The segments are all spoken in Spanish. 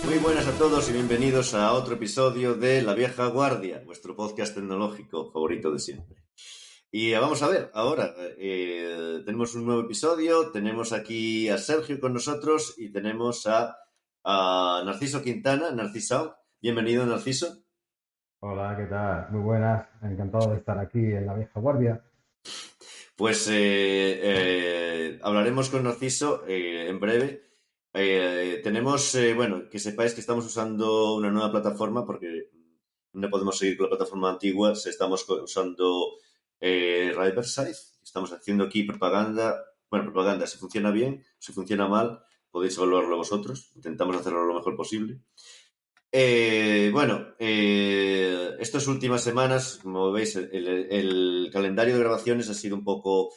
Muy buenas a todos y bienvenidos a otro episodio de La Vieja Guardia, vuestro podcast tecnológico favorito de siempre. Y vamos a ver, ahora tenemos un nuevo episodio, tenemos aquí a Sergio con nosotros y tenemos a Narciso Quintana, Narciso. Bienvenido, Narciso. Hola, ¿qué tal? Muy buenas, encantado de estar aquí en la vieja guardia. Pues hablaremos con Narciso en breve. Tenemos, bueno, que sepáis que estamos usando una nueva plataforma porque no podemos seguir con la plataforma antigua. Estamos usando Riverside. Estamos haciendo aquí propaganda. Bueno, propaganda, si funciona bien, si funciona mal, podéis evaluarlo vosotros. Intentamos hacerlo lo mejor posible. Estas últimas semanas, como veis, el calendario de grabaciones ha sido un poco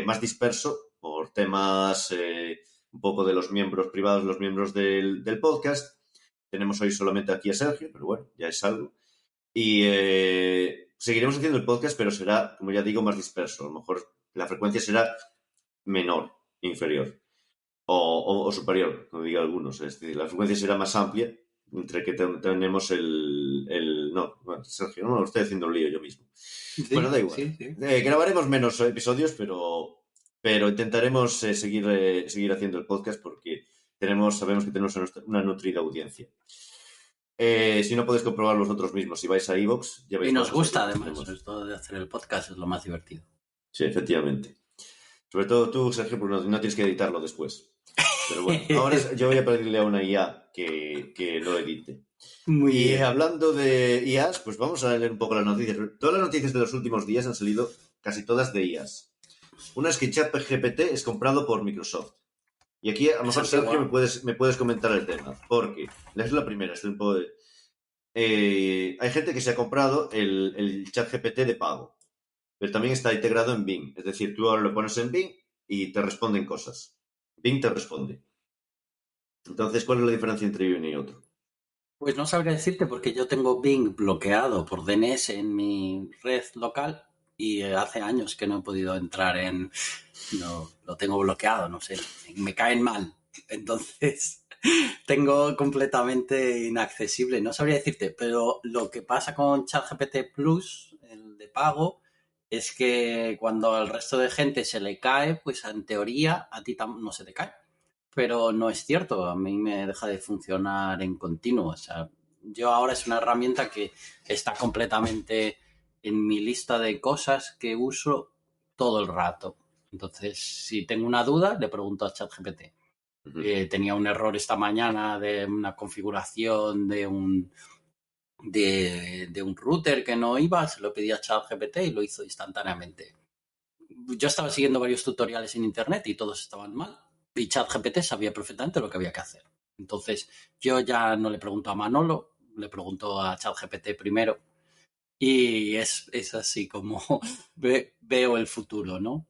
más disperso por temas un poco de los miembros privados, los miembros del podcast. Tenemos hoy solamente aquí a Sergio, pero bueno, ya es algo. Y seguiremos haciendo el podcast, pero será, como ya digo, más disperso. A lo mejor la frecuencia será menor, inferior o superior, como digan algunos. Es decir, la frecuencia será más amplia entre que tenemos No, bueno, Sergio, no, lo estoy haciendo un lío yo mismo. Sí, Bueno, da igual. sí. Grabaremos menos episodios, pero intentaremos seguir haciendo el podcast porque sabemos que tenemos una nutrida audiencia. Si no podéis comprobar vosotros mismos, si vais a iVoox, ya veis. Y nos gusta además, esto de hacer el podcast es lo más divertido. Sí, efectivamente. Sobre todo tú, Sergio, porque no tienes que editarlo después. Pero bueno, ahora yo voy a pedirle a una IA que lo edite. Muy bien. Y hablando de IAs, pues vamos a leer un poco las noticias. Todas las noticias de los últimos días han salido casi todas de IAs. Una es que ChatGPT es comprado por Microsoft. Y aquí a lo mejor, Sergio, me puedes comentar el tema. Porque es la primera, es un poco de... hay gente que se ha comprado el ChatGPT de pago. Pero también está integrado en Bing. Es decir, tú ahora lo pones en Bing y te responden cosas. Bing te responde. Entonces, ¿cuál es la diferencia entre uno y otro? Pues no sabría decirte porque yo tengo Bing bloqueado por DNS en mi red local y hace años que no he podido entrar en... No, lo tengo bloqueado, no sé, me caen mal. Entonces, tengo completamente inaccesible. No sabría decirte, pero lo que pasa con ChatGPT Plus, el de pago, es que cuando al resto de gente se le cae, pues en teoría a ti no se te cae. Pero no es cierto, a mí me deja de funcionar en continuo. O sea, yo ahora es una herramienta que está completamente en mi lista de cosas que uso todo el rato. Entonces, si tengo una duda, le pregunto a ChatGPT. Tenía un error esta mañana de una configuración de un router que no iba, se lo pedí a ChatGPT y lo hizo instantáneamente. Yo estaba siguiendo varios tutoriales en internet y todos estaban mal. Y ChatGPT sabía perfectamente lo que había que hacer. Entonces, yo ya no le pregunto a Manolo, le pregunto a ChatGPT primero. Y es así como veo el futuro, ¿no?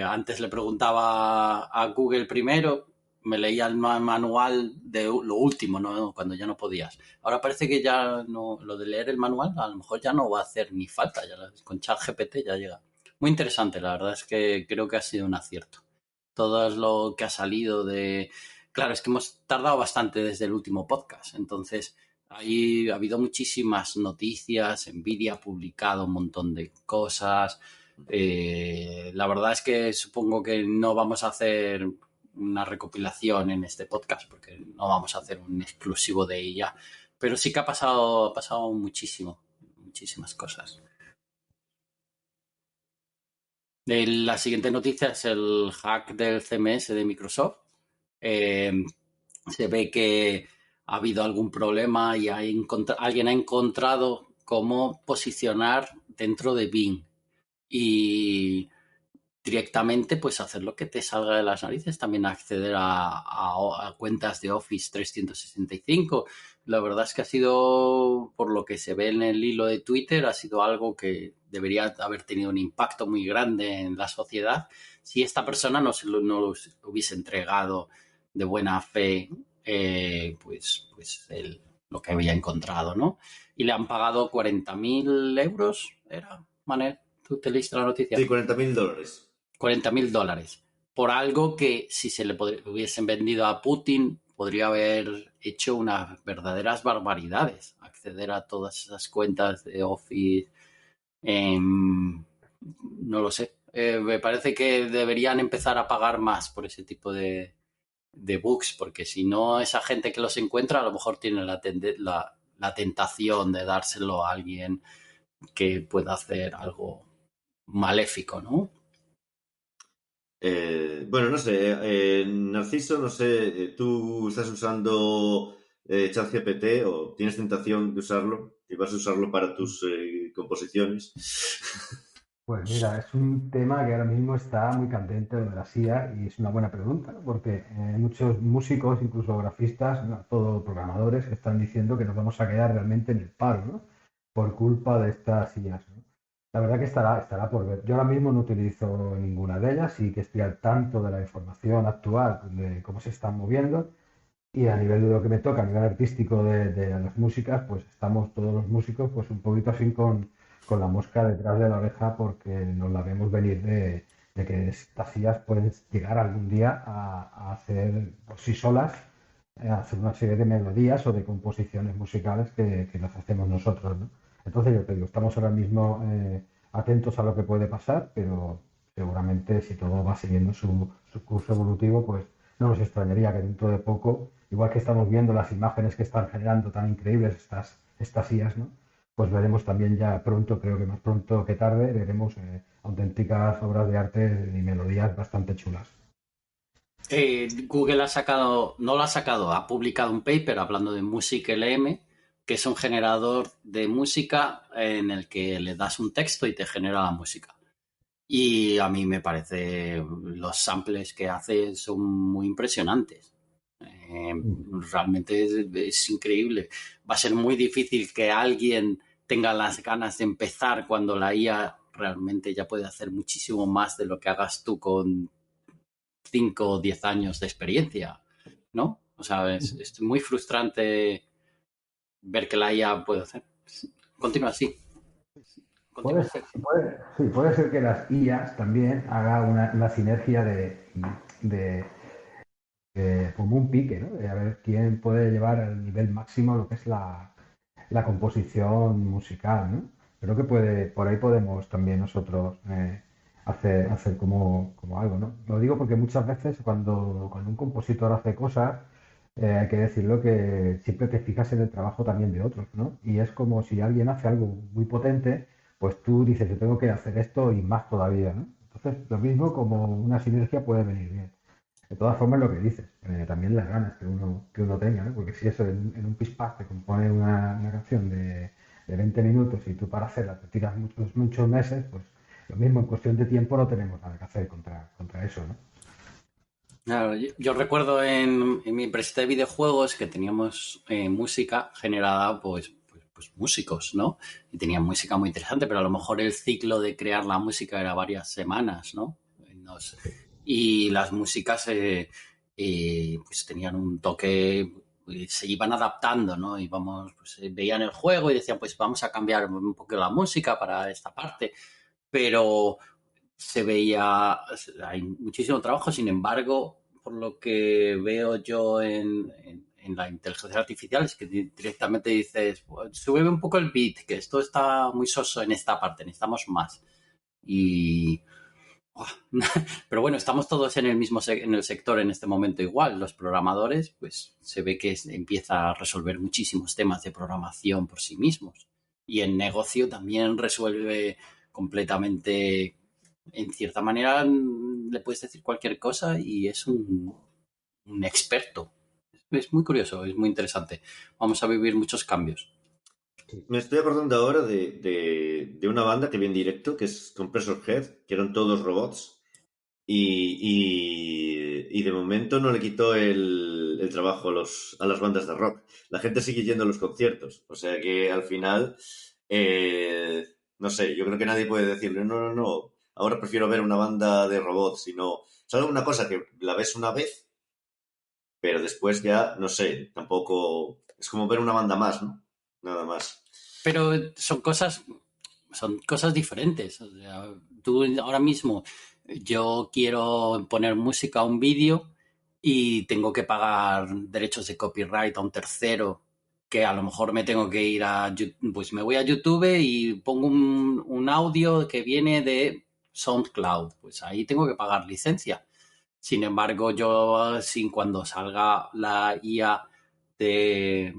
Antes le preguntaba a Google primero, me leía el manual de lo último, ¿no? Cuando ya no podías. Ahora parece que ya no, lo de leer el manual a lo mejor ya no va a hacer ni falta, ya con ChatGPT ya llega. Muy interesante, la verdad es que creo que ha sido un acierto. Todo lo que ha salido de... Claro, es que hemos tardado bastante desde el último podcast, entonces ahí ha habido muchísimas noticias, Nvidia ha publicado un montón de cosas. La verdad es que supongo que no vamos a hacer una recopilación en este podcast porque no vamos a hacer un exclusivo de ella, pero sí que ha pasado muchísimas cosas. La siguiente noticia es el hack del CMS de Microsoft. Se ve que ha habido algún problema y alguien ha encontrado cómo posicionar dentro de Bing y directamente pues hacer lo que te salga de las narices, también acceder a cuentas de Office 365. La verdad es que ha sido, por lo que se ve en el hilo de Twitter, ha sido algo que debería haber tenido un impacto muy grande en la sociedad si esta persona no lo hubiese entregado de buena fe lo que había encontrado, ¿no? Y le han pagado 40.000 euros, ¿era, Manel? ¿Tú te leíste la noticia? Sí, $40.000. $40.000 por algo que si se le hubiesen vendido a Putin podría haber hecho unas verdaderas barbaridades. Acceder a todas esas cuentas de Office, no lo sé. Me parece que deberían empezar a pagar más por ese tipo de bugs, porque si no, esa gente que los encuentra a lo mejor tiene la tentación de dárselo a alguien que pueda hacer algo maléfico, ¿no? Bueno, no sé, Narciso, no sé, ¿tú estás usando ChatGPT o tienes tentación de usarlo? ¿Y vas a usarlo para tus composiciones? Pues mira, es un tema que ahora mismo está muy candente lo de la IA y es una buena pregunta, ¿no? Porque muchos músicos, incluso grafistas, no, todo programadores, están diciendo que nos vamos a quedar realmente en el paro, ¿no? Por culpa de estas IAs, ¿no? La verdad que estará por ver. Yo ahora mismo no utilizo ninguna de ellas y que estoy al tanto de la información actual, de cómo se están moviendo y a nivel de lo que me toca, a nivel artístico de las músicas, pues estamos todos los músicos pues un poquito así con la mosca detrás de la oreja porque nos la vemos venir de que estas sillas pueden llegar algún día a hacer por sí solas, a hacer una serie de melodías o de composiciones musicales que las hacemos nosotros, ¿no? Entonces yo te digo, estamos ahora mismo atentos a lo que puede pasar, pero seguramente si todo va siguiendo su curso evolutivo, pues no nos extrañaría que dentro de poco, igual que estamos viendo las imágenes que están generando tan increíbles estas IAs, ¿no? Pues veremos también ya pronto, creo que más pronto que tarde, veremos auténticas obras de arte y melodías bastante chulas. Google ha sacado, no lo ha sacado, ha publicado un paper hablando de Music LM, que es un generador de música en el que le das un texto y te genera la música. Y a mí me parece los samples que hace son muy impresionantes. Realmente es increíble. Va a ser muy difícil que alguien tenga las ganas de empezar cuando la IA realmente ya puede hacer muchísimo más de lo que hagas tú con 5 o 10 años de experiencia, ¿no? O sea, es muy frustrante ver que la IA puede hacer. Continúa así. Continúa Puede, así. sí, puede ser que las IAs también haga una sinergia de, como un pique, ¿no? De a ver quién puede llevar al nivel máximo lo que es la composición musical, ¿no? Creo que por ahí podemos también nosotros hacer como algo, ¿no? Lo digo porque muchas veces cuando un compositor hace cosas, hay que decirlo que siempre te fijas en el trabajo también de otros, ¿no? Y es como si alguien hace algo muy potente, pues tú dices, yo tengo que hacer esto y más todavía, ¿no? Entonces, lo mismo como una sinergia puede venir bien. De todas formas, lo que dices, también las ganas que uno tenga, ¿no? Porque si eso en un pispás te compone una canción de 20 minutos y tú para hacerla te tiras muchos meses, pues lo mismo en cuestión de tiempo no tenemos nada que hacer contra eso, ¿no? Claro, yo recuerdo en mi empresa de videojuegos que teníamos música generada pues músicos, ¿no? Y tenían música muy interesante, pero a lo mejor el ciclo de crear la música era varias semanas, ¿no? Y las músicas pues tenían un toque, se iban adaptando, ¿no? Pues veían el juego y decían, pues vamos a cambiar un poco la música para esta parte, pero se veía, hay muchísimo trabajo, sin embargo, por lo que veo yo en la inteligencia artificial, es que directamente dices, pues, súbeme un poco el beat, que esto está muy soso en esta parte, necesitamos más. Y... oh, pero bueno, estamos todos en el mismo en el sector en este momento igual. Los programadores, pues se ve que empieza a resolver muchísimos temas de programación por sí mismos. Y en negocio también resuelve completamente, en cierta manera, le puedes decir cualquier cosa y es un experto. Es muy curioso, es muy interesante. Vamos a vivir muchos cambios. Me estoy acordando ahora de una banda que vi en directo, que es Compressor Head, que eran todos robots, y de momento no le quitó el trabajo a las bandas de rock. La gente sigue yendo a los conciertos, o sea que al final, no sé, yo creo que nadie puede decirle, no, no, no, ahora prefiero ver una banda de robots, sino, ¿sabes? Una cosa que la ves una vez, pero después ya, no sé, tampoco, es como ver una banda más, ¿no? Nada más. Pero son cosas diferentes. O sea, tú ahora mismo, yo quiero poner música a un vídeo y tengo que pagar derechos de copyright a un tercero, que a lo mejor me tengo que ir pues me voy a YouTube y pongo un audio que viene de SoundCloud, pues ahí tengo que pagar licencia. Sin embargo, yo cuando salga la IA de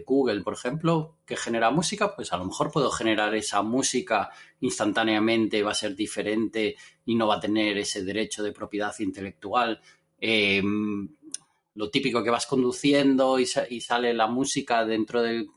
Google, por ejemplo, que genera música, pues a lo mejor puedo generar esa música instantáneamente, va a ser diferente y no va a tener ese derecho de propiedad intelectual. Lo típico que vas conduciendo y sale la música dentro del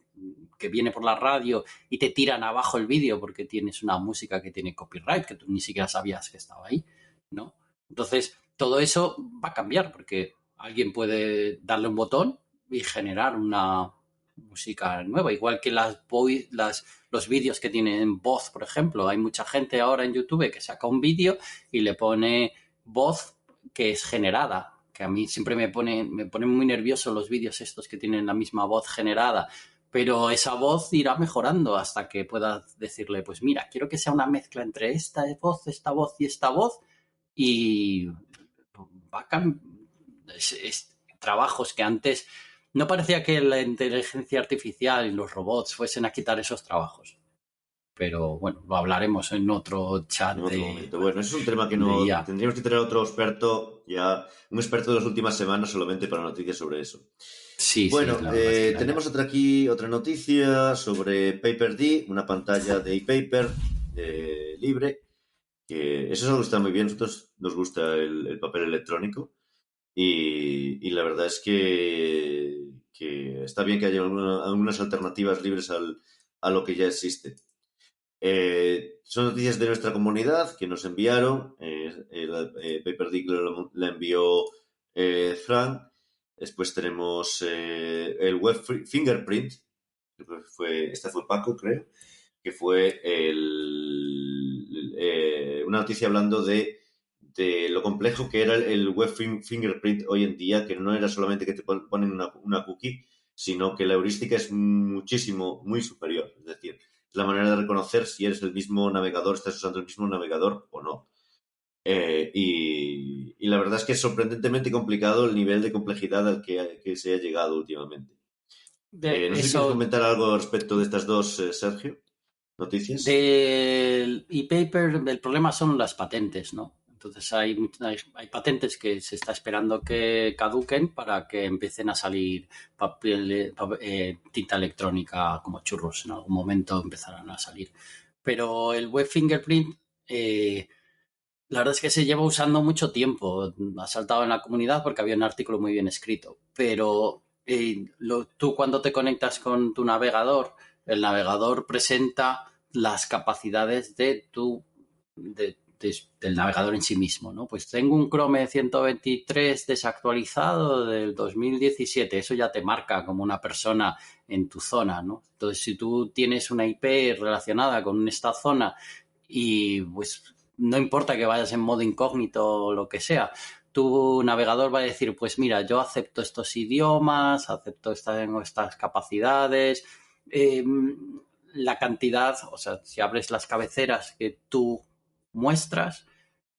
que viene por la radio y te tiran abajo el vídeo porque tienes una música que tiene copyright que tú ni siquiera sabías que estaba ahí, ¿no? Entonces, todo eso va a cambiar porque alguien puede darle un botón y generar una música nueva, igual que los vídeos que tienen voz, por ejemplo. Hay mucha gente ahora en YouTube que saca un vídeo y le pone voz que es generada, que a mí siempre me ponen muy nervioso los vídeos estos que tienen la misma voz generada, pero esa voz irá mejorando hasta que puedas decirle, pues mira, quiero que sea una mezcla entre esta voz y esta voz, y va a trabajos que antes no parecía que la inteligencia artificial y los robots fuesen a quitar esos trabajos. Pero bueno, lo hablaremos en otro chat En otro de momento. Bueno, ese es un tema que de no IA. tendríamos que tener otro experto, ya un experto de las últimas semanas solamente para noticias sobre eso. Sí, Bueno, la verdad es que la IA. tenemos otra noticia sobre PaperD, una pantalla de ePaper libre, que eso es algo que está muy bien. A nosotros nos gusta el papel electrónico y la verdad es que está bien que haya algunas alternativas libres a lo que ya existe. Son noticias de nuestra comunidad que nos enviaron. PaperD la envió Frank. Después tenemos el web fingerprint. Este fue Paco, creo. Que fue una noticia hablando de lo complejo que era el web fingerprint hoy en día, que no era solamente que te ponen una cookie, sino que la heurística es muchísimo, muy superior. Es decir, es la manera de reconocer si eres el mismo navegador, estás usando el mismo navegador o no. Y la verdad es que es sorprendentemente complicado el nivel de complejidad al que se ha llegado últimamente. No sé si quieres comentar algo respecto de estas dos, Sergio, noticias. Del e-paper, el problema son las patentes, ¿no? Entonces hay patentes que se está esperando que caduquen para que empiecen a salir tinta electrónica como churros. En algún momento empezarán a salir. Pero el web fingerprint, la verdad es que se lleva usando mucho tiempo. Ha saltado en la comunidad porque había un artículo muy bien escrito. Pero tú cuando te conectas con tu navegador, el navegador presenta las capacidades del navegador en sí mismo, ¿no? Pues tengo un Chrome 123 desactualizado del 2017, eso ya te marca como una persona en tu zona, ¿no? Entonces, si tú tienes una IP relacionada con esta zona y pues no importa que vayas en modo incógnito o lo que sea, tu navegador va a decir, pues mira, yo acepto estos idiomas, tengo estas capacidades, la cantidad, o sea, si abres las cabeceras que tú muestras,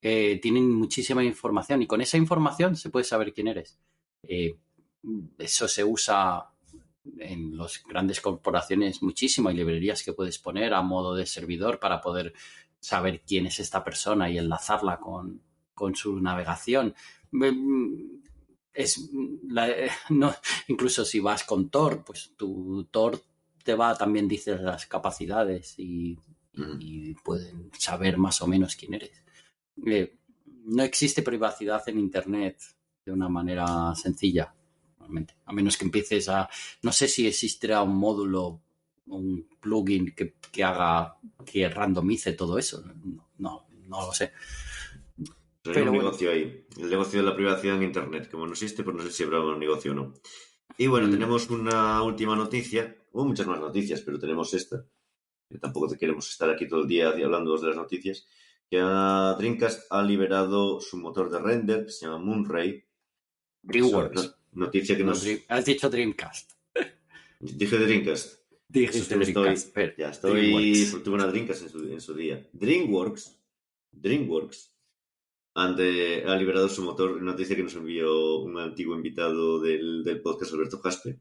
tienen muchísima información y con esa información se puede saber quién eres. Eso se usa en las grandes corporaciones muchísimo. Hay librerías que puedes poner a modo de servidor para poder saber quién es esta persona y enlazarla con su navegación. No, incluso si vas con Tor, pues tu Tor también dice las capacidades y pueden saber más o menos quién eres. No existe privacidad en Internet de una manera sencilla, realmente. A menos que empieces no sé si existirá un módulo, un plugin que randomice todo eso. No lo sé. Pero hay un negocio ahí, el negocio de la privacidad en Internet. Como no existe, pues no sé si habrá un negocio o no. Y bueno, tenemos una última noticia. Hubo muchas más noticias, pero tenemos esta. Que tampoco queremos estar aquí todo el día hablando de las noticias. Que Dreamcast ha liberado su motor de render, que se llama Moonray. DreamWorks. Noticia que Has dicho Dreamcast. Dije Dreamcast. Dijiste Dreamcast. Tuve una Dreamcast en su día. DreamWorks ha liberado su motor, una noticia que nos envió un antiguo invitado del podcast, Alberto Jaspe.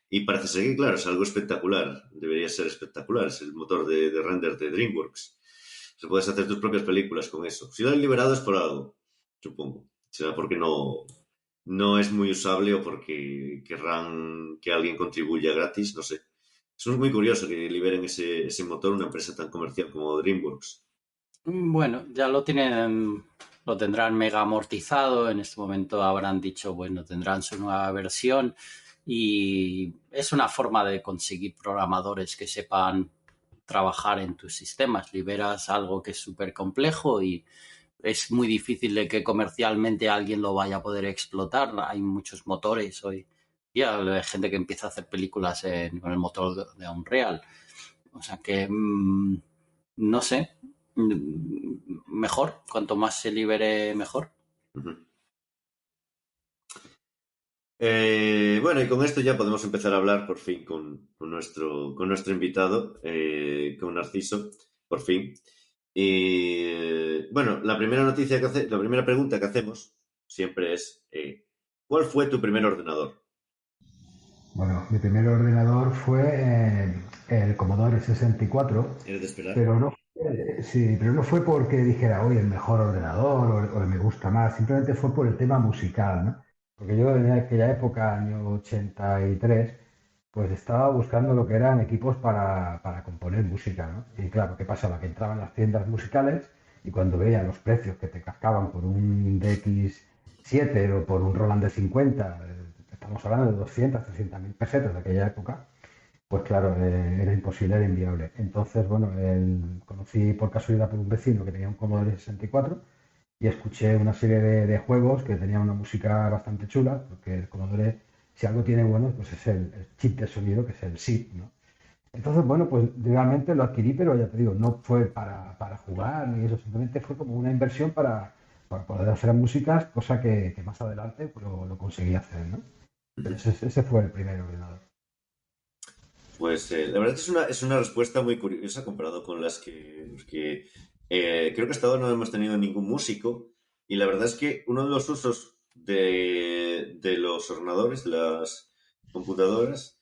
Y parece ser que, claro, es algo espectacular. Debería ser espectacular. Es el motor de render de DreamWorks. Se puedes hacer tus propias películas con eso. Si lo han liberado es por algo, supongo. Será porque no es muy usable o porque querrán que alguien contribuya gratis, no sé. Es muy curioso que liberen ese motor una empresa tan comercial como DreamWorks. Bueno, ya lo tendrán mega amortizado. En este momento habrán dicho, bueno, tendrán su nueva versión y es una forma de conseguir programadores que sepan trabajar en tus sistemas. Liberas algo que es súper complejo y es muy difícil de que comercialmente alguien lo vaya a poder explotar. Hay muchos motores hoy. Ya hay gente que empieza a hacer películas con el motor de Unreal. O sea que, no sé, mejor. Cuanto más se libere, mejor. Uh-huh. Bueno, y con esto ya podemos empezar a hablar por fin con nuestro invitado, con Narciso, por fin. Y bueno, la primera pregunta que hacemos siempre es ¿cuál fue tu primer ordenador? Bueno, mi primer ordenador fue el Commodore 64, ¿Eres de esperar? pero no fue porque dijera, hoy el mejor ordenador o me gusta más, simplemente fue por el tema musical, ¿no? Porque yo en aquella época, año 83, pues estaba buscando lo que eran equipos para componer música, ¿no? Y claro, ¿qué pasaba? Que entraban las tiendas musicales y cuando veía los precios que te cascaban por un DX7 o por un Roland de 50, estamos hablando de 200, 300 mil pesetas de aquella época, pues claro, era imposible, era inviable. Entonces, bueno, conocí por casualidad por un vecino que tenía un Commodore 64 y escuché una serie de juegos que tenían una música bastante chula, porque el Commodore, si algo tiene bueno, pues es el chip de sonido, que es el SID, ¿no? Entonces, bueno, pues realmente lo adquirí, pero ya te digo, no fue para jugar ni eso, simplemente fue como una inversión para poder hacer músicas, cosa que más adelante pues, lo conseguí hacer, ¿no? Pero ese fue el primer ordenador. Pues la verdad es una respuesta muy curiosa comparado con las que creo que hasta ahora no hemos tenido ningún músico y la verdad es que uno de los usos de los ordenadores, de las computadoras,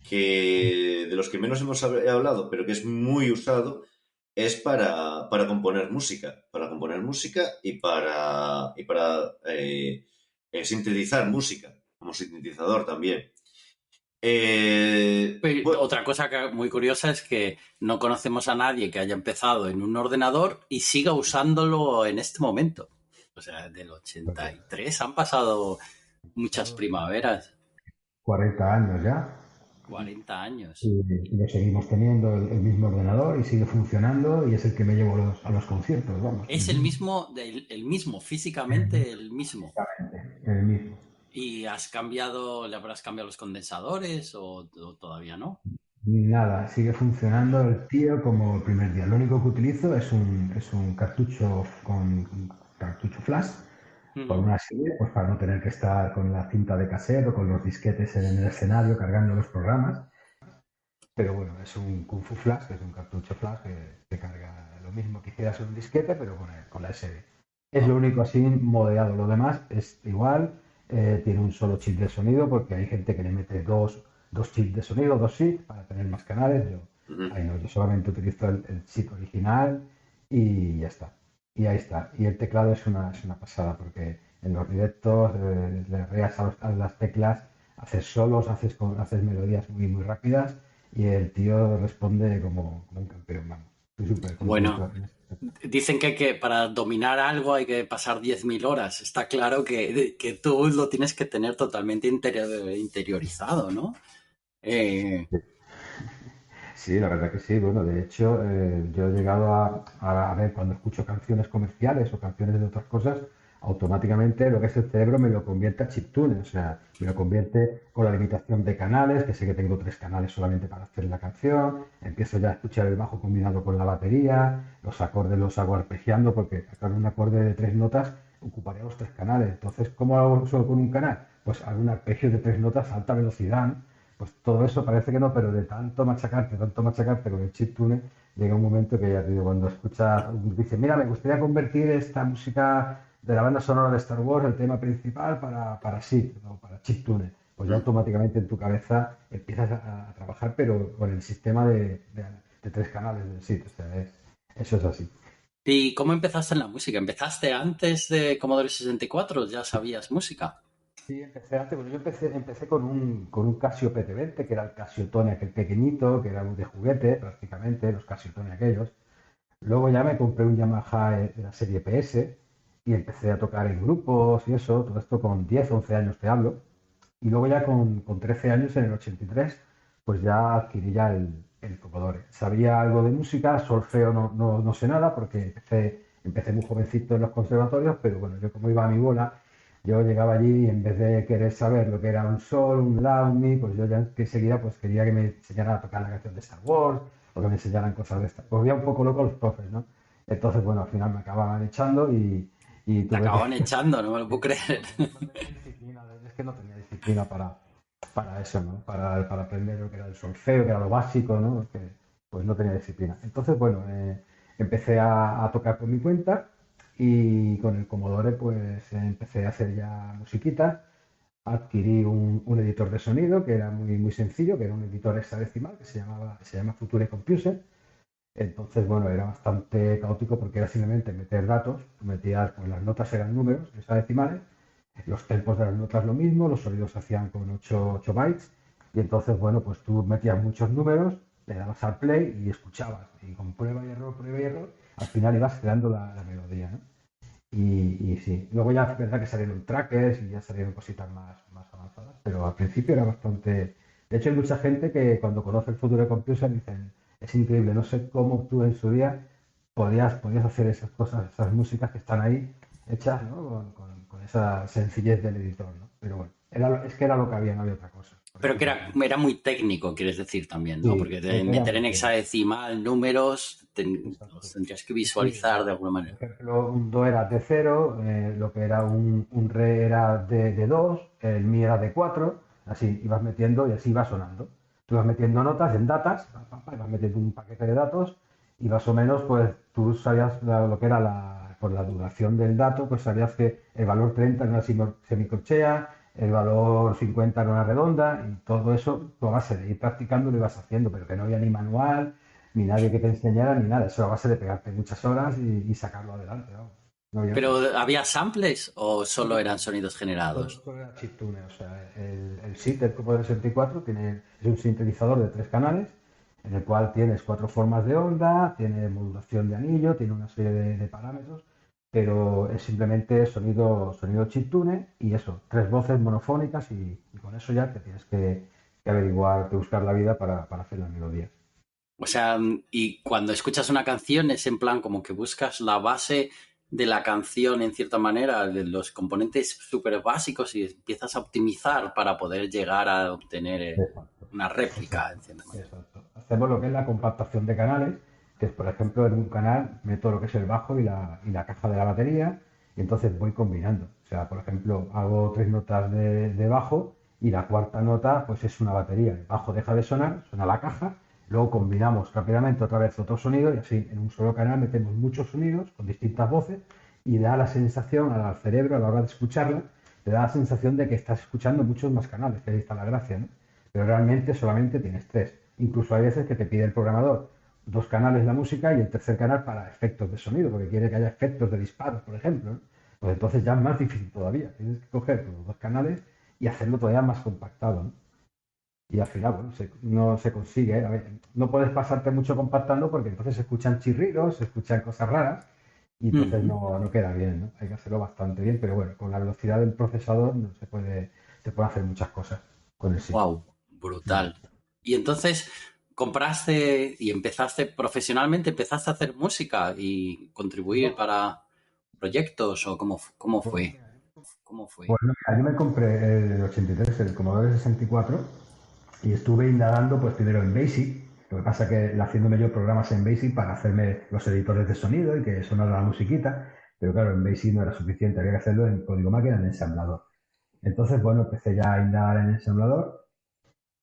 de los que menos hemos hablado, pero que es muy usado, es para componer música, y para sintetizar música, como sintetizador también. Pero otra cosa muy curiosa es que no conocemos a nadie que haya empezado en un ordenador y siga usándolo en este momento. O sea, del 83 han pasado muchas primaveras. 40 años ya. 40 años. Y lo seguimos teniendo el mismo ordenador y sigue funcionando y es el que me llevo a los conciertos, vamos. Es el mismo, físicamente el mismo. El mismo. ¿Y le habrás cambiado los condensadores o todavía no? Nada, sigue funcionando el tío como el primer día. Lo único que utilizo es un cartucho con cartucho flash, por una serie, pues para no tener que estar con la cinta de cassette o con los disquetes en el escenario cargando los programas. Pero bueno, es un Kung Fu Flash, que es un cartucho flash que carga lo mismo que hicieras en un disquete, pero con la SD. Es lo único así modeado. Lo demás es igual, tiene un solo chip de sonido, porque hay gente que le mete dos chips de sonido, dos chips, para tener más canales. Yo solamente utilizo el chip original y ya está. Y ahí está. Y el teclado es una pasada, porque en los directos le reas a las teclas, haces solos, haces melodías muy, muy rápidas y el tío responde como un campeón, vamos. Bueno, dicen que para dominar algo hay que pasar 10.000 horas. Está claro que tú lo tienes que tener totalmente interiorizado, ¿no? Sí, la verdad que sí. Bueno, de hecho, yo he llegado a ver cuando escucho canciones comerciales o canciones de otras cosas, automáticamente lo que es el cerebro me lo convierte a chiptune, o sea, me lo convierte con la limitación de canales, que sé que tengo 3 canales solamente para hacer la canción, empiezo ya a escuchar el bajo combinado con la batería, los acordes los hago arpegiando, porque claro, un acorde de 3 notas ocuparía los 3 canales, entonces, ¿cómo hago solo con un canal? Pues hago un arpegio de 3 notas a alta velocidad, ¿no? Pues todo eso parece que no, pero de tanto machacarte con el chiptune, llega un momento que ya te digo, cuando escuchas, dice, mira, me gustaría convertir esta música de la banda sonora de Star Wars el tema principal para SID, ¿no? Para chiptune. Pues ya Mm. automáticamente en tu cabeza empiezas a trabajar, pero con el sistema de 3 canales del SID. O sea, eso es así. ¿Y cómo empezaste en la música? ¿Empezaste antes de Commodore 64? ¿Ya sabías música? Sí, empecé antes, bueno, yo empecé con un Casio PT-20, que era el Casio Tone aquel pequeñito, que era un de juguete prácticamente, los Casio Tone aquellos. Luego ya me compré un Yamaha de la serie PS y empecé a tocar en grupos y eso, todo esto con 10 11 años te hablo. Y luego ya con 13 años, en el 83, pues ya adquirí ya el Commodore. Sabía algo de música, solfeo no sé nada porque empecé muy jovencito en los conservatorios, pero bueno, yo como iba a mi bola, yo llegaba allí y en vez de querer saber lo que era un sol, un la, un mi, pues yo ya que seguida pues quería que me enseñaran a tocar la canción de Star Wars o que me enseñaran cosas de estas. Volvía un poco loco los profes, ¿no? Entonces, bueno, al final me acababan echando y Te tuve que... acababan echando, no me lo puedo creer. No tenía disciplina, es que no tenía disciplina para eso, ¿no? Para aprender lo que era el solfeo, que era lo básico, ¿no? Que, pues no tenía disciplina. Entonces, bueno, empecé a tocar por mi cuenta y con el Commodore pues empecé a hacer ya musiquita. Adquirí un editor de sonido que era muy sencillo, que era un editor hexadecimal se llama Future Computer. Entonces, bueno, era bastante caótico porque era simplemente meter datos, tú metías, pues las notas eran números hexadecimales, los tempos de las notas lo mismo, los sonidos se hacían con 8 bytes, y entonces, bueno, pues tú metías muchos números, le dabas al play y escuchabas, y con prueba y error, al final ibas creando la melodía, ¿no? Y sí, luego ya es verdad que salieron trackers y ya salieron cositas más avanzadas, pero al principio era bastante... De hecho, hay mucha gente que cuando conoce el futuro de Computer dicen, es increíble, no sé cómo tú en su día podías hacer esas cosas, esas músicas que están ahí hechas, ¿no? Con esa sencillez del editor, ¿no? Pero bueno, es que era lo que había, no había otra cosa. Por Pero eso que pues, era muy técnico, quieres decir también, ¿no? sí, Porque de era meter muy en técnico. hexadecimal números, los Exacto. tendrías que Sí, sí, o visualizar sea, de alguna por manera. ejemplo, un do era de cero, lo que era un re era de 2, el mi era de 4, así ibas metiendo y así iba sonando. Tú ibas metiendo notas en datas, ibas metiendo un paquete de datos y más o menos pues tú sabías lo que era por la duración del dato, pues sabías que el valor 30 era una semicorchea, el valor 50 era una redonda y todo eso, tú a base de ir practicando lo ibas haciendo, pero que no había ni manual ni nadie que te enseñara, ni nada. Eso a base de pegarte muchas horas y sacarlo adelante, vamos. No había ¿Pero otra. había samples o solo Sí, eran sonidos generados? solo era chiptune. O sea, el SID del Copo del 64 es un sintetizador de 3 canales, en el cual tienes 4 formas de onda, tiene modulación de anillo, tiene una serie de parámetros, pero es simplemente sonido chiptune y eso, 3 voces monofónicas y con eso ya te tienes que averiguar, que buscar la vida para hacer las melodías. O sea, y cuando escuchas una canción es en plan como que buscas la base de la canción en cierta manera, de los componentes súper básicos y empiezas a optimizar para poder llegar a obtener Exacto. una réplica Exacto, en cierta manera. exacto. Hacemos lo que es la compactación de canales, que es, por ejemplo, en un canal meto lo que es el bajo y la caja de la batería, y entonces voy combinando. O sea, por ejemplo, hago 3 notas de bajo y la cuarta nota pues es una batería. El bajo deja de sonar, suena la caja, luego combinamos rápidamente otra vez otro sonido y así en un solo canal metemos muchos sonidos con distintas voces y da la sensación al cerebro a la hora de escucharla, te da la sensación de que estás escuchando muchos más canales, que ahí está la gracia, ¿no? Pero realmente solamente tienes 3. Incluso hay veces que te pide el programador 2 canales la música y el tercer canal para efectos de sonido, porque quiere que haya efectos de disparos, por ejemplo, ¿no? Pues entonces ya es más difícil todavía. Tienes que coger los 2 canales y hacerlo todavía más compactado, ¿no? Y al final, bueno, no se consigue, ¿eh? A ver, no puedes pasarte mucho compactando porque entonces se escuchan chirridos, se escuchan cosas raras y entonces Ujú. no queda bien, ¿no? Hay que hacerlo bastante bien, pero bueno, con la velocidad del procesador no se puede hacer muchas cosas con el SID. Wow, brutal. Y entonces compraste y empezaste profesionalmente, empezaste a hacer música y contribuir No, para proyectos o cómo pues fue, mira, cómo fue. pues mira, yo me compré el 83, el Commodore 64, y estuve indagando pues primero en Basic. Lo que pasa que haciéndome yo programas en Basic para hacerme los editores de sonido y que sonara la musiquita, pero claro, en Basic no era suficiente, había que hacerlo en código máquina, en ensamblador. Entonces, bueno, empecé ya a indagar en ensamblador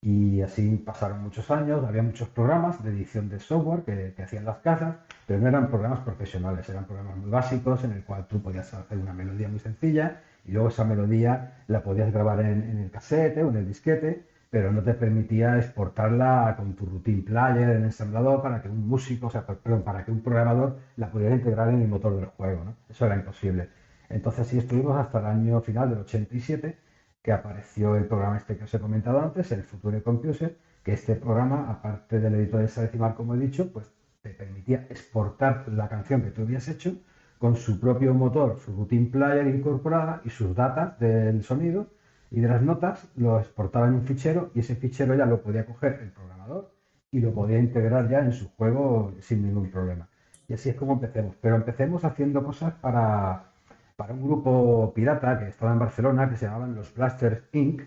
Y así pasaron muchos años, había muchos programas de edición de software que hacían las casas, pero no eran programas profesionales, eran programas muy básicos en el cual tú podías hacer una melodía muy sencilla y luego esa melodía la podías grabar en el casete o en el disquete, pero no te permitía exportarla con tu routine player en el ensamblador para que un músico, o sea, perdón, para que un programador la pudiera integrar en el motor del juego, ¿no? Eso era imposible. Entonces sí estuvimos hasta el año final del 87 que apareció el programa este que os he comentado antes, el Future Computer, que este programa, aparte del editor hexadecimal, como he dicho, pues te permitía exportar la canción que tú habías hecho con su propio motor, su routine player incorporada y sus datas del sonido y de las notas, lo exportaba en un fichero y ese fichero ya lo podía coger el programador y lo podía integrar ya en su juego sin ningún problema. Y así es como empecemos. Pero empecemos haciendo cosas para un grupo pirata que estaba en Barcelona que se llamaban los Blasters Inc.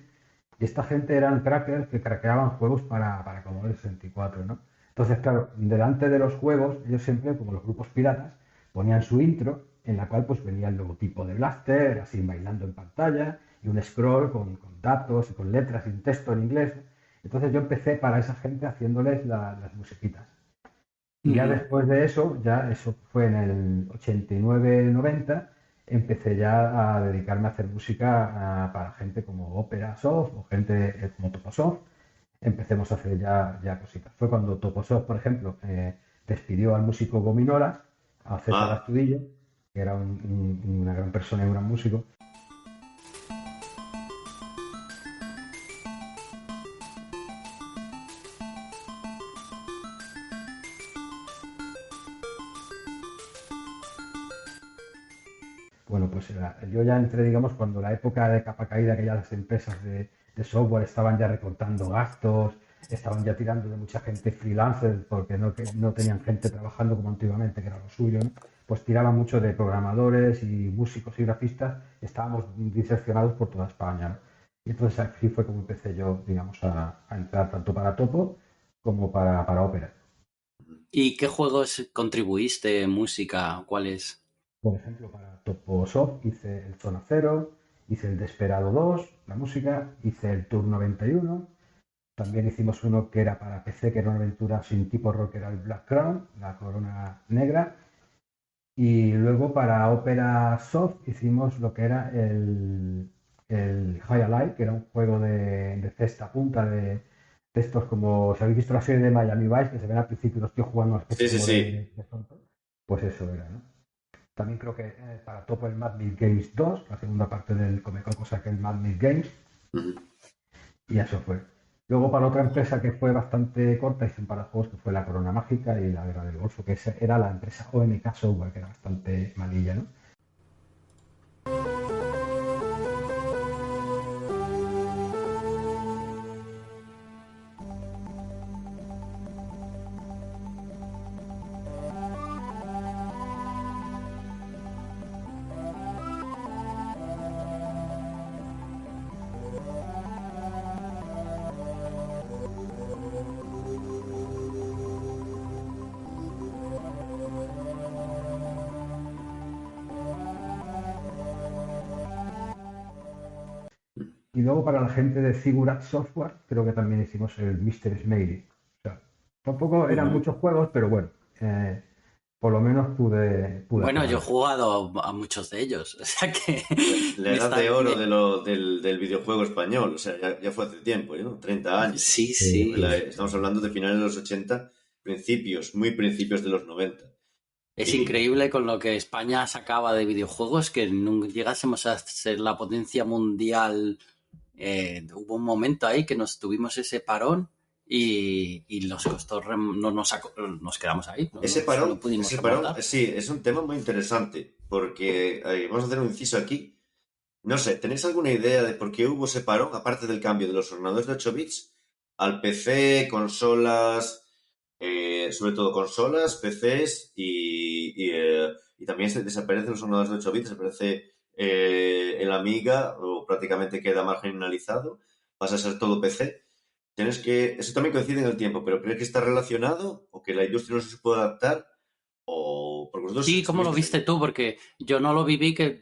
Y esta gente eran crackers que craqueaban juegos para Commodore 64, ¿no? Entonces, claro, delante de los juegos, ellos siempre, como los grupos piratas, ponían su intro, en la cual pues venía el logotipo de Blaster, así bailando en pantalla, y un scroll con datos y con letras y un texto en inglés. Entonces yo empecé para esa gente haciéndoles las musiquitas. Y ya Ujú. después de eso, ya eso fue en el 89-90, empecé ya a dedicarme a hacer música para gente como Opera Soft o gente como Toposoft. Empecemos a hacer ya cositas. Fue cuando Toposoft, por ejemplo, despidió al músico Gominolas, a César Ah, Astudillo, que era una gran persona y un gran músico. Bueno, pues yo ya entré, digamos, cuando la época de capa caída, que ya las empresas de software estaban ya recortando gastos, estaban ya tirando de mucha gente freelancer porque no tenían gente trabajando como antiguamente, que era lo suyo, ¿no? Pues tiraban mucho de programadores y músicos y grafistas, estábamos diseccionados por toda España, ¿no? Y entonces así fue como empecé yo, digamos, a entrar tanto para Topo como para Opera. ¿Y qué juegos contribuiste? ¿Música? ¿Cuáles? Por ejemplo, para Toposoft hice el Zona Cero, hice el Desperado 2, la música, hice el Tour 91, también hicimos uno que era para PC, que era una aventura sin tipo rock, que era el Black Crown, la corona negra, y luego para Opera Soft hicimos lo que era el High Alive, que era un juego de cesta punta de estos como, si habéis visto la serie de Miami Vice, que se ven al principio los tíos jugando una especie sí, sí, como sí. de tonto, pues eso era, ¿no? También creo que para Topo el Mad Myth Games 2, la segunda parte del Comecoco saqué el Mad Myth Games Ujú. y eso fue. Luego para otra empresa que fue bastante corta hice un par de juegos que fue la Corona Mágica y la Guerra del Golfo, que era la empresa OMK Software, que era bastante malilla, ¿no? Y luego para la gente de Figurat Software, creo que también hicimos el Mr. Smiley. O sea, tampoco eran Ujú. muchos juegos, pero bueno, eh, por lo menos pude Bueno, hacer yo he algo. jugado a muchos de ellos, o sea que La me edad de está... oro del videojuego español, o sea, ya fue hace tiempo, ¿no? 30 años. Sí, sí. Estamos hablando de finales de los 80, principios, muy principios de los 90. Es Y increíble con lo que España sacaba de videojuegos que nunca llegásemos a ser la potencia mundial. Hubo un momento ahí que nos tuvimos ese parón y nos costó, no nos quedamos ahí, no pudimos ese parón, remontar. sí, es un tema muy interesante, porque vamos a hacer un inciso aquí. No sé, ¿tenéis alguna idea de por qué hubo ese parón, aparte del cambio de los ordenadores de 8 bits al PC, consolas, sobre todo consolas, PCs y también se desaparecen los ordenadores de 8 bits, desaparece el Amiga o prácticamente queda marginalizado, pasa a ser todo PC? Eso también coincide en el tiempo, pero ¿crees que está relacionado o que la industria no se puede adaptar? O porque vosotros Sí, ¿cómo lo estuvisteis viste allí. tú? Porque yo no lo viví, que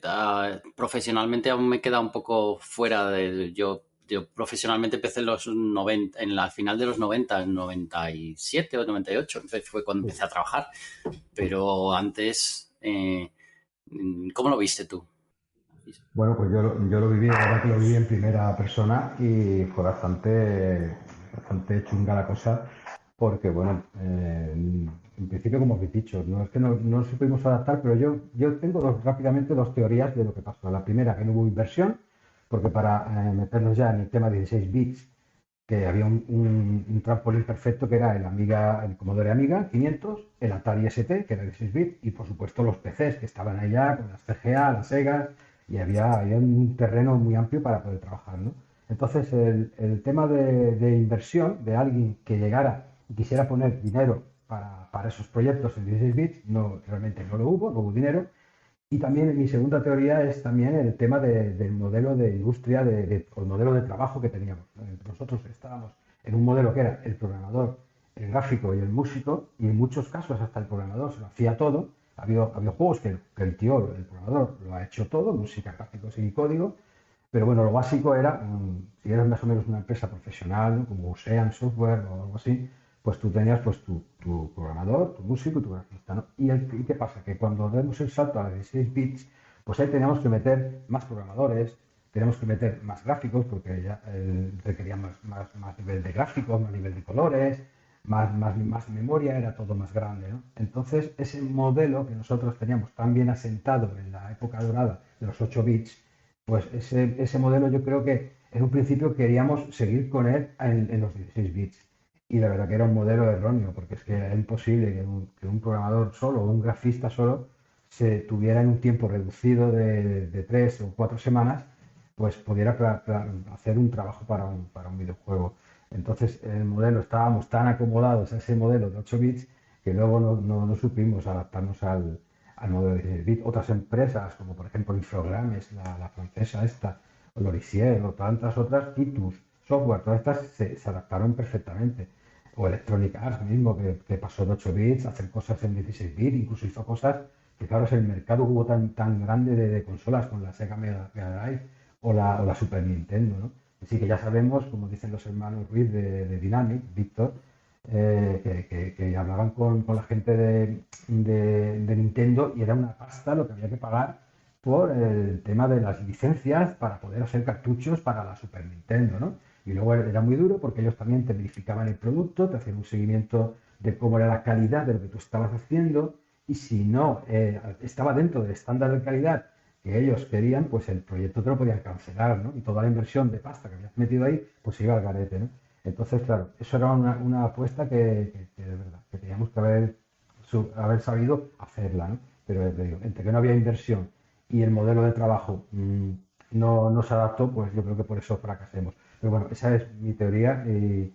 profesionalmente aún me queda un poco fuera de... Yo yo profesionalmente empecé en los 90, en la final de los 90, en 97 o 98, entonces fue cuando empecé a trabajar. Pero antes, ¿cómo lo viste tú? Bueno, pues yo lo viví, la verdad que lo viví en primera persona y fue bastante chunga la cosa porque, bueno, en principio, como habéis dicho, no es que no nos supimos adaptar, pero yo tengo rápidamente dos teorías de lo que pasó. La primera, que no hubo inversión, porque para meternos ya en el tema de 16 bits, que había un trampolín perfecto que era el Commodore Amiga 500, el Atari ST, que era de 6 bits, y por supuesto los PCs que estaban allá con las CGA, las Sega, y había un terreno muy amplio para poder trabajar, ¿no? Entonces, el tema de inversión de alguien que llegara y quisiera poner dinero para esos proyectos en 16 bits, no, realmente no hubo dinero. Y también mi segunda teoría es también el tema del modelo de industria, o el modelo de trabajo que teníamos. Nosotros estábamos en un modelo que era el programador, el gráfico y el músico, y en muchos casos hasta el programador se lo hacía todo. Había juegos que el tío, el programador, lo ha hecho todo, música, gráficos y código, pero bueno, lo básico era, si eras más o menos una empresa profesional, ¿no? Como Ocean Software o algo así, pues tú tenías pues tu programador, tu músico y tu grafista, ¿no? ¿Y qué pasa? Que cuando demos el salto a los 16 bits, pues ahí teníamos que meter más programadores, teníamos que meter más gráficos, porque ya requería más nivel de gráficos, más nivel de colores, más memoria, era todo más grande, ¿no? Entonces, ese modelo que nosotros teníamos tan bien asentado en la época dorada de los 8 bits, pues ese modelo yo creo que en un principio queríamos seguir con él en los 16 bits. Y la verdad que era un modelo erróneo, porque es que era imposible que un programador solo o un grafista solo se tuviera en un tiempo reducido de 3 o 4 semanas, pues pudiera hacer un trabajo para un videojuego. Entonces, el modelo, estábamos tan acomodados a ese modelo de 8 bits que luego no supimos adaptarnos al modelo de 16 bits. Otras empresas, como por ejemplo Infogrames, la francesa esta, o Lorisier, o tantas otras, Titus, Software, todas estas se adaptaron perfectamente. O Electronic Arts mismo, que pasó de 8 bits a hacer cosas en 16 bits, incluso hizo cosas. Fijaros, el mercado hubo tan grande de consolas con la Sega Mega Drive o la Super Nintendo, ¿no? Así que ya sabemos, como dicen los hermanos Ruiz de Dynamic, Víctor, que hablaban con la gente de Nintendo y era una pasta lo que había que pagar por el tema de las licencias para poder hacer cartuchos para la Super Nintendo, ¿no? Y luego era muy duro porque ellos también te verificaban el producto, te hacían un seguimiento de cómo era la calidad de lo que tú estabas haciendo y si no estaba dentro del estándar de calidad que ellos querían, pues el proyecto te lo podían cancelar, ¿no? Y toda la inversión de pasta que habías metido ahí, pues se iba al garete, ¿no? Entonces, claro, eso era una apuesta que de verdad, que teníamos que haber sabido hacerla, ¿no? Pero te digo, entre que no había inversión y el modelo de trabajo no se adaptó, pues yo creo que por eso fracasemos. Pero bueno, esa es mi teoría y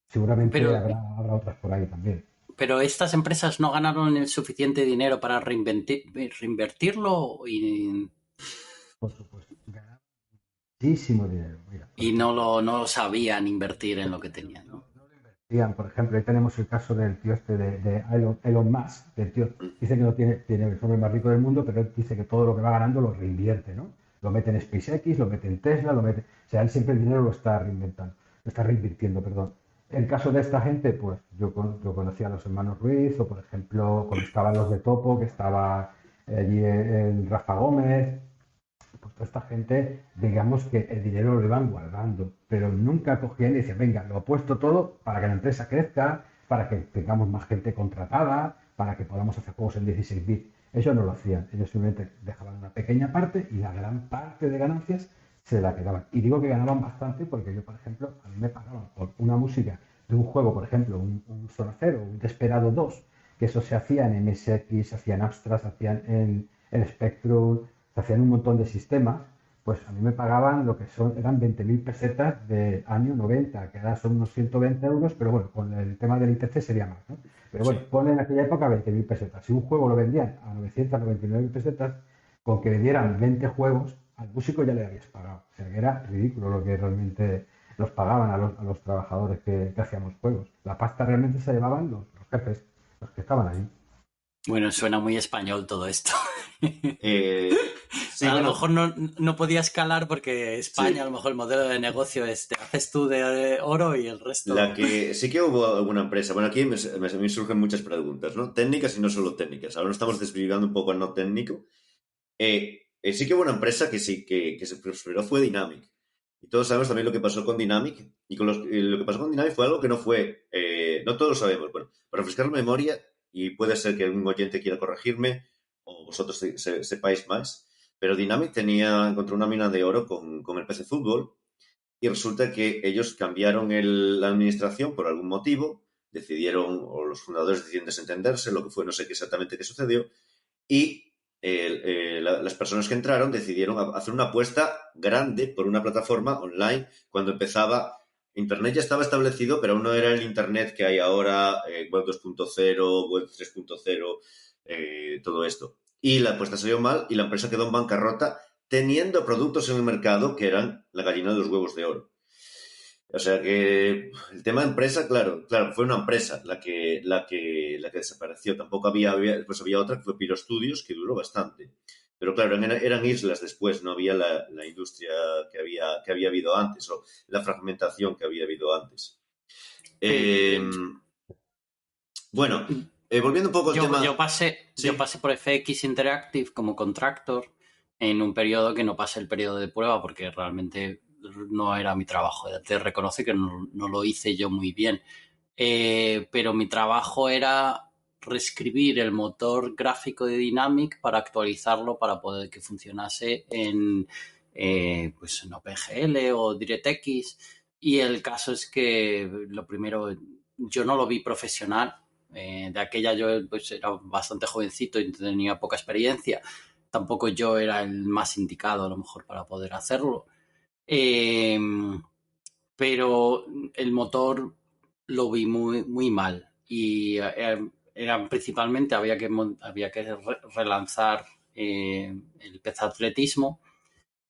seguramente Pero, habrá otras por ahí también. pero estas empresas no ganaron el suficiente dinero para reinvertirlo Por supuesto, ganar muchísimo dinero. Mira, por y ejemplo. no lo sabían invertir en lo que tenían, ¿no? No lo invertían. Por ejemplo, ahí tenemos el caso del tío este de Elon Musk, que el tío dice que no tiene el hombre más rico del mundo, pero él dice que todo lo que va ganando lo reinvierte, ¿no? Lo mete en SpaceX, lo mete en Tesla, o sea, él siempre el dinero lo está reinventando, lo está reinvirtiendo, perdón. El caso de esta gente, pues yo conocía a los hermanos Ruiz, o por ejemplo, cuando estaban los de Topo, que estaba allí el Rafa Gómez, pues toda esta gente, digamos que el dinero lo iban guardando, pero nunca cogían y decían, venga, lo apuesto todo para que la empresa crezca, para que tengamos más gente contratada, para que podamos hacer juegos en 16 bits. Ellos no lo hacían, ellos simplemente dejaban una pequeña parte y la gran parte de ganancias se la quedaban. Y digo que ganaban bastante porque yo, por ejemplo, a mí me pagaban por una música de un juego, por ejemplo, un Zona Cero, un Desperado 2, que eso se hacía en MSX, se hacía en Amstrad, se hacían en Spectrum, se hacían un montón de sistemas, pues a mí me pagaban lo que eran 20.000 pesetas de año 90, que ahora son unos 120 euros, pero bueno, con el tema del ITC sería más, ¿no? Pero bueno, Sí. ponen en aquella época 20.000 pesetas. Si un juego lo vendían a 999 pesetas, con que le dieran 20 juegos, al músico ya le habías pagado. O sea, que era ridículo lo que realmente los pagaban a los trabajadores que hacíamos juegos. La pasta realmente se llevaban los jefes, los que estaban ahí. Bueno, suena muy español todo esto. Sí, A lo bueno, mejor no podía escalar porque España, a sí. lo mejor el modelo de negocio es te haces tú de oro y el La resto... que sí que hubo alguna empresa. Bueno, aquí me surgen muchas preguntas, ¿no? Técnicas y no solo técnicas. Ahora nos estamos desvirgando un poco al no técnico. Sí que hubo una empresa que se prosperó, fue Dynamic. Y todos sabemos también lo que pasó con Dynamic. Y lo que pasó con Dynamic fue algo que no fue. No todos lo sabemos. Bueno, para refrescar la memoria, y puede ser que algún oyente quiera corregirme, o vosotros sepáis más, pero Dynamic encontró una mina de oro con el PC Fútbol. Y resulta que ellos cambiaron la administración por algún motivo, decidieron, o los fundadores decidieron desentenderse, lo que fue, no sé qué exactamente qué sucedió, y las personas que entraron decidieron hacer una apuesta grande por una plataforma online cuando empezaba. Internet ya estaba establecido, pero aún no era el Internet que hay ahora, Web 2.0, Web 3.0, todo esto. Y la apuesta salió mal y la empresa quedó en bancarrota teniendo productos en el mercado que eran la gallina de los huevos de oro. O sea que el tema de empresa, claro, fue una empresa la que desapareció. Tampoco después había otra que fue Piro Studios, que duró bastante. Pero claro, eran islas después, no había la industria que había habido antes, o la fragmentación que había habido antes. Eh, Eh, bueno, volviendo un poco al Yo, tema. yo pasé, yo Sí, pasé por FX Interactive como contractor en un periodo que no pasé el periodo de prueba porque realmente no era mi trabajo. Te reconoce que no lo hice yo muy bien. Pero mi trabajo era reescribir el motor gráfico de Dynamic para actualizarlo para poder que funcionase pues en OpenGL o DirectX. Y el caso es que lo primero, yo no lo vi profesional. De aquella yo pues era bastante jovencito y tenía poca experiencia. Tampoco yo era el más indicado a lo mejor para poder hacerlo. Eh, pero el motor lo vi muy, muy mal y era principalmente había que relanzar el pez atletismo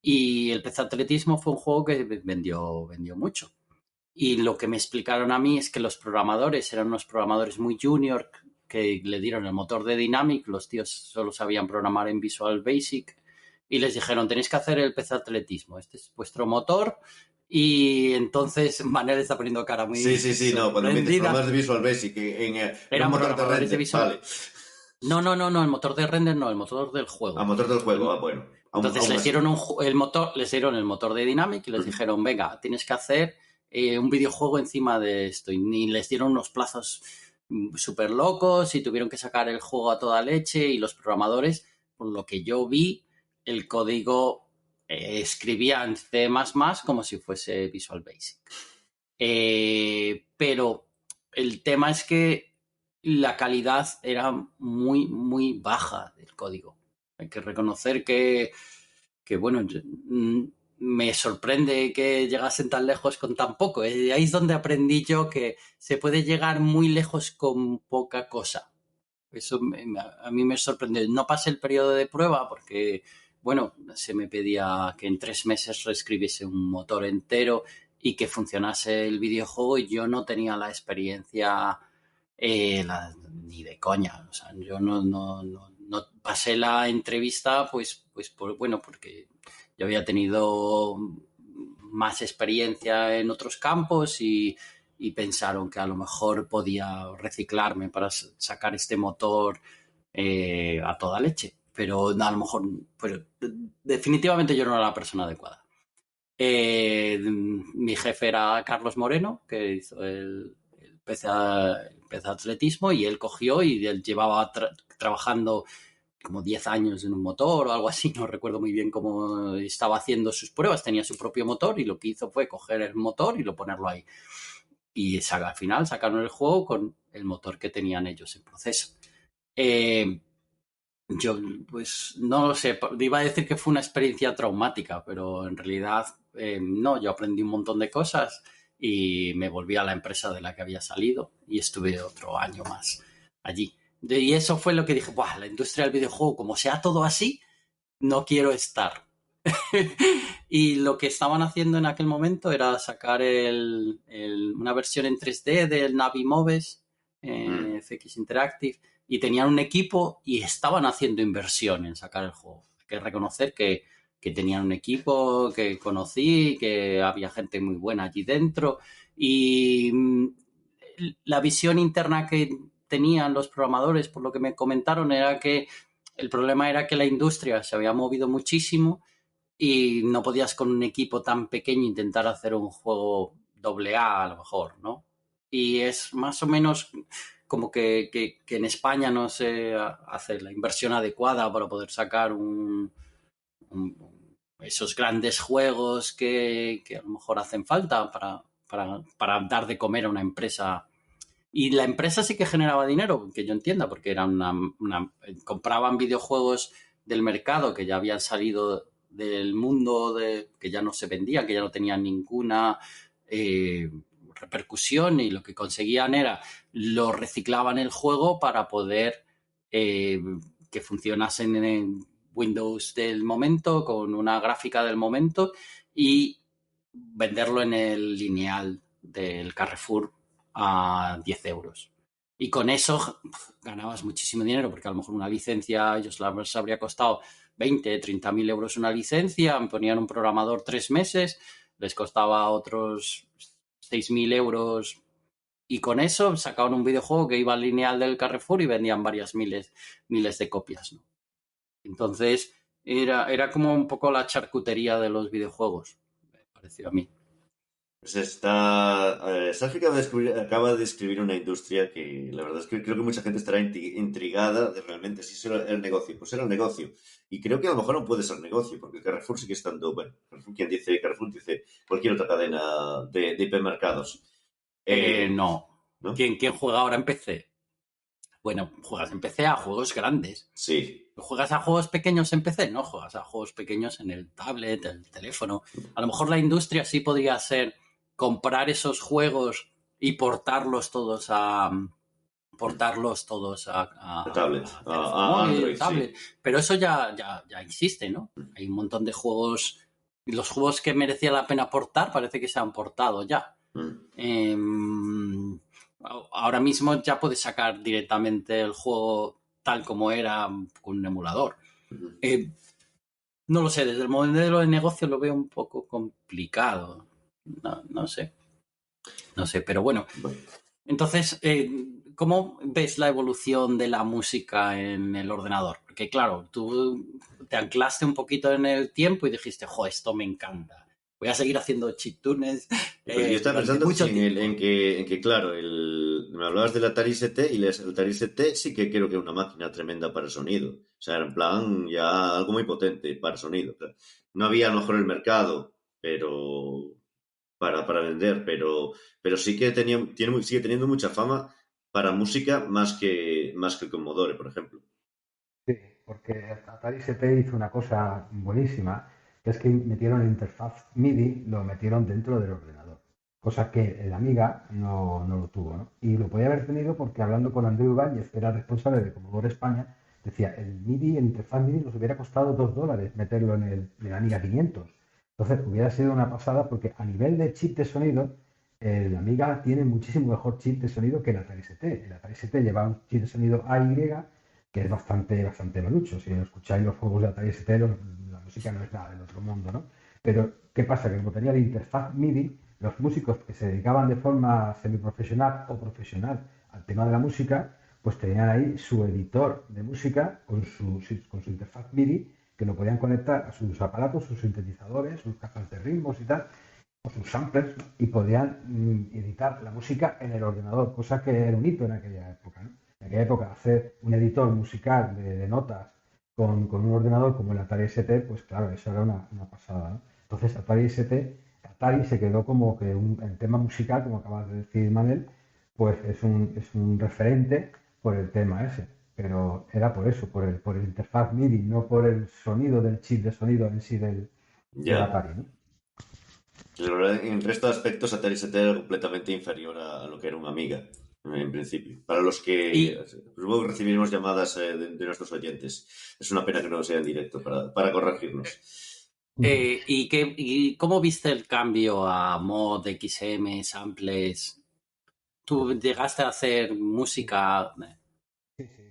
y el pez atletismo fue un juego que vendió mucho. Y lo que me explicaron a mí es que los programadores eran unos programadores muy junior que le dieron el motor de Dynamic, los tíos solo sabían programar en Visual Basic y les dijeron tenéis que hacer el pez atletismo, este es vuestro motor. Y entonces Manel está poniendo cara sí, muy sí, sí, no, cuando me dices sorprendida. problemas de Visual Basic en un Eran motor de programadores de render, Visual. vale. No, el motor de render no, el motor del A juego. motor del juego, El, bueno, entonces aún así. les dieron el motor de Dynamic y les dijeron, venga, tienes que hacer un videojuego encima de esto. Y les dieron unos plazos súper locos y tuvieron que sacar el juego a toda leche y los programadores, por lo que yo vi, el código escribía en C++ como si fuese Visual Basic. Pero el tema es que la calidad era muy, muy baja del código. Hay que reconocer que bueno, me sorprende que llegasen tan lejos con tan poco. Ahí es donde aprendí yo que se puede llegar muy lejos con poca cosa. Eso a mí me sorprendió. No pasé el periodo de prueba porque, bueno, se me pedía que en 3 meses reescribiese un motor entero y que funcionase el videojuego y yo no tenía la experiencia ni de coña. O sea, yo no pasé la entrevista bueno, porque yo había tenido más experiencia en otros campos y pensaron que a lo mejor podía reciclarme para sacar este motor a toda leche. Pero a lo mejor, pero definitivamente yo no era la persona adecuada. Mi jefe era Carlos Moreno, que hizo el PC Atletismo, y él cogió y él llevaba trabajando como 10 años en un motor o algo así, no recuerdo muy bien cómo estaba haciendo sus pruebas, tenía su propio motor y lo que hizo fue coger el motor y ponerlo ahí. Y al final sacaron el juego con el motor que tenían ellos en proceso. Eh, yo, pues, no lo sé, iba a decir que fue una experiencia traumática, pero en realidad no, yo aprendí un montón de cosas y me volví a la empresa de la que había salido y estuve otro año más allí. Y eso fue lo que dije, Buah, la industria del videojuego, como sea todo así, no quiero estar. Y lo que estaban haciendo en aquel momento era sacar una versión en 3D del Navi Moves, Mm. FX Interactive, y tenían un equipo y estaban haciendo inversión en sacar el juego. Hay que reconocer que tenían un equipo que conocí, que había gente muy buena allí dentro y la visión interna que tenían los programadores, por lo que me comentaron, era que el problema era que la industria se había movido muchísimo y no podías con un equipo tan pequeño intentar hacer un juego AA a lo mejor, ¿no? Y es más o menos como que en España no se hace la inversión adecuada para poder sacar esos grandes juegos que a lo mejor hacen falta para dar de comer a una empresa. Y la empresa sí que generaba dinero, que yo entienda, porque era compraban videojuegos del mercado que ya habían salido del mundo, que ya no se vendían, que ya no tenían ninguna repercusión, y lo que conseguían era lo reciclaban el juego para poder que funcionasen en Windows del momento, con una gráfica del momento, y venderlo en el lineal del Carrefour a 10 euros. Y con eso ganabas muchísimo dinero, porque a lo mejor una licencia, ellos les habría costado 20, 30 mil euros una licencia, me ponían un programador 3 meses, les costaba otros 6.000 euros, y con eso sacaban un videojuego que iba al lineal del Carrefour y vendían varias miles de copias, ¿no? Entonces era como un poco la charcutería de los videojuegos, me pareció a mí. Pues Sergio acaba de escribir una industria que la verdad es que creo que mucha gente estará intrigada de realmente si eso era el negocio. Pues era el negocio. Y creo que a lo mejor no puede ser negocio, porque Carrefour sigue estando, bueno, Carrefour dice cualquier otra cadena de hipermercados. No. ¿No? ¿Quién juega ahora en PC? Bueno, juegas en PC a juegos grandes. Sí. ¿Juegas a juegos pequeños en PC? No, juegas a juegos pequeños en el tablet, el teléfono. A lo mejor la industria sí podría ser comprar esos juegos y portarlos todos a Tablet, teléfono a móvil, Android, sí. tablet. Pero eso ya existe, ¿no? Hay un montón de juegos. Y los juegos que merecía la pena portar parece que se han portado ya. Ahora mismo ya puedes sacar directamente el juego tal como era con un emulador. No lo sé, desde el modelo de negocio lo veo un poco complicado. No sé, pero bueno. Entonces, ¿cómo ves la evolución de la música en el ordenador? Porque claro, tú te anclaste un poquito en el tiempo y dijiste, jo, esto me encanta. Voy a seguir haciendo chiptunes Pues yo estaba durante pensando mucho sí, tiempo. en que, claro, me hablabas del Atari ST y el Atari ST sí que creo que era una máquina tremenda para el sonido. O sea, era en plan ya algo muy potente para el sonido. Claro. No había a lo mejor el mercado, pero para vender, pero sí que sigue teniendo mucha fama para música más que el Commodore, por ejemplo. Sí, porque Atari ST hizo una cosa buenísima, que es que metieron la interfaz MIDI, lo metieron dentro del ordenador, cosa que el Amiga no lo tuvo, ¿no? Y lo podía haber tenido porque hablando con Andreu Ibáñez, que era responsable de Commodore España, decía, el MIDI, el interfaz MIDI nos hubiera costado $2 meterlo en el Amiga 500. Entonces hubiera sido una pasada porque a nivel de chip de sonido, el Amiga tiene muchísimo mejor chip de sonido que el Atari ST. El Atari ST lleva un chip de sonido AY que es bastante malucho. Si escucháis los juegos de Atari ST, la música no es nada del otro mundo, ¿no? Pero, ¿qué pasa? Que como tenía la interfaz MIDI, los músicos que se dedicaban de forma semiprofesional o profesional al tema de la música, pues tenían ahí su editor de música con su interfaz MIDI, que lo podían conectar a sus aparatos, sus sintetizadores, sus cajas de ritmos y tal, o sus samplers, y podían editar la música en el ordenador, cosa que era un hito en aquella época, ¿no? En aquella época hacer un editor musical de notas con un ordenador como el Atari ST, pues claro, eso era una pasada, ¿no? Entonces Atari se quedó como que el tema musical, como acabas de decir, Manel, pues es un referente por el tema ese. Pero era por eso, por el interfaz MIDI, no por el sonido del chip de sonido en sí del Ya. Atari, ¿no? La verdad, en el resto de aspectos, Atari ST era completamente inferior a lo que era un Amiga, en principio. Para los que Y, supongo que recibiremos llamadas de nuestros oyentes. Es una pena que no sea en directo para corregirnos. ¿Y cómo viste el cambio a mod, XM, samples? ¿Tú llegaste a hacer música?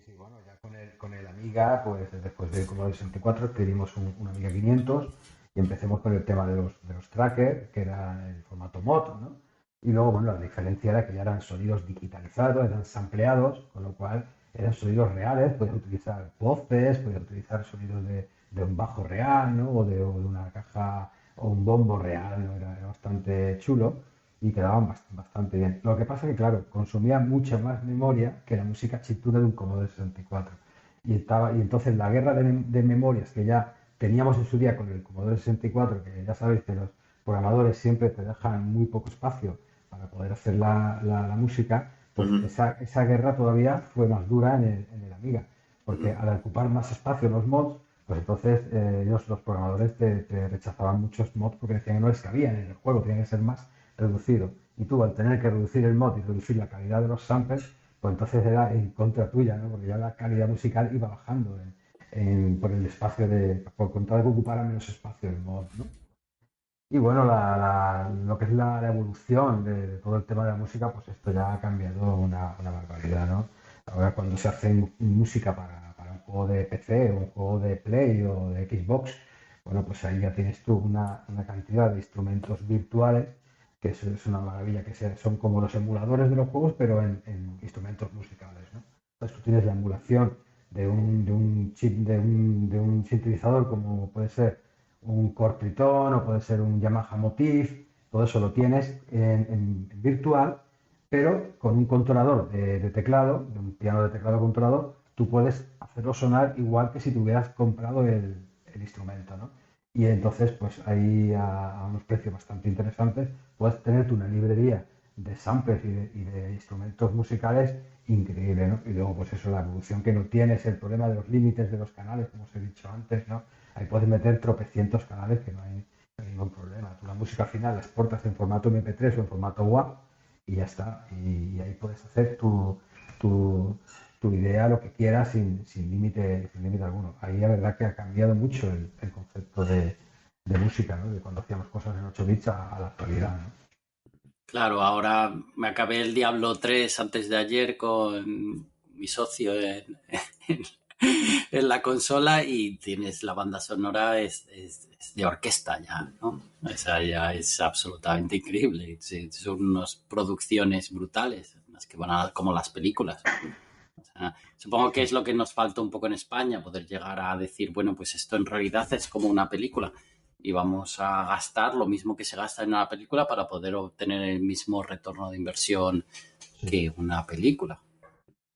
Sí, bueno, ya con el Amiga, pues después del Commodore 64 adquirimos un Amiga 500 y empecemos con el tema de los trackers, que era el formato mod, ¿no? Y luego, bueno, la diferencia era que ya eran sonidos digitalizados, eran sampleados, con lo cual eran sonidos reales, podías utilizar voces, podías utilizar sonidos de un bajo real, ¿no? O de una caja o un bombo real, ¿no? Era bastante chulo y quedaban bastante bien. Lo que pasa es que, claro, consumía mucha más memoria que la música chiptune de un Commodore 64. Y entonces la guerra de memorias que ya teníamos en su día con el Commodore 64, que ya sabéis que los programadores siempre te dejan muy poco espacio para poder hacer la música, pues Ujú, esa guerra todavía fue más dura en el Amiga, porque al ocupar más espacio los mods, pues entonces ellos, los programadores, te rechazaban muchos mods porque decían que no les cabían en el juego, tenían que ser más reducido. Y tú, al tener que reducir el mod y reducir la calidad de los samples, pues entonces era en contra tuya, ¿no? Porque ya la calidad musical iba bajando por el espacio por contar de que ocupara menos espacio el mod, ¿no? Y bueno, lo que es la evolución de todo el tema de la música, pues esto ya ha cambiado una barbaridad, ¿no? Ahora cuando se hace música para un juego de PC o un juego de Play o de Xbox, bueno, pues ahí ya tienes tú una cantidad de instrumentos virtuales que es una maravilla, son como los emuladores de los juegos, pero en instrumentos musicales, ¿no? Entonces tú tienes la emulación de un chip, de un sintetizador como puede ser un Core Triton o puede ser un Yamaha Motif, todo eso lo tienes en virtual, pero con un controlador de teclado, de un piano de teclado controlador, tú puedes hacerlo sonar igual que si te hubieras comprado el instrumento, ¿no? Y entonces, pues ahí a unos precios bastante interesantes, puedes tener una librería de samples y de instrumentos musicales increíble, ¿no? Y luego, pues eso, la evolución que no tienes, el problema de los límites de los canales, como os he dicho antes, ¿no? Ahí puedes meter tropecientos canales que no hay ningún problema. Tú la música al final la exportas en formato MP3 o en formato WAV y ya está. Y ahí puedes hacer tu, tu idea, lo que quieras, sin límite alguno. Ahí la verdad que ha cambiado mucho el concepto de música, ¿no? De cuando hacíamos cosas en 8 bits a la actualidad, ¿no? Claro, ahora me acabé el Diablo 3 antes de ayer con mi socio en- en la consola y tienes la banda sonora es de orquesta ya, ¿no? O sea, ya es absolutamente increíble. Sí, son unas producciones brutales, más que van a, como las películas. O sea, supongo que Sí. es lo que nos falta un poco en España, poder llegar a decir, bueno, pues esto en realidad es como una película y vamos a gastar lo mismo que se gasta en una película para poder obtener el mismo retorno de inversión Sí. que una película.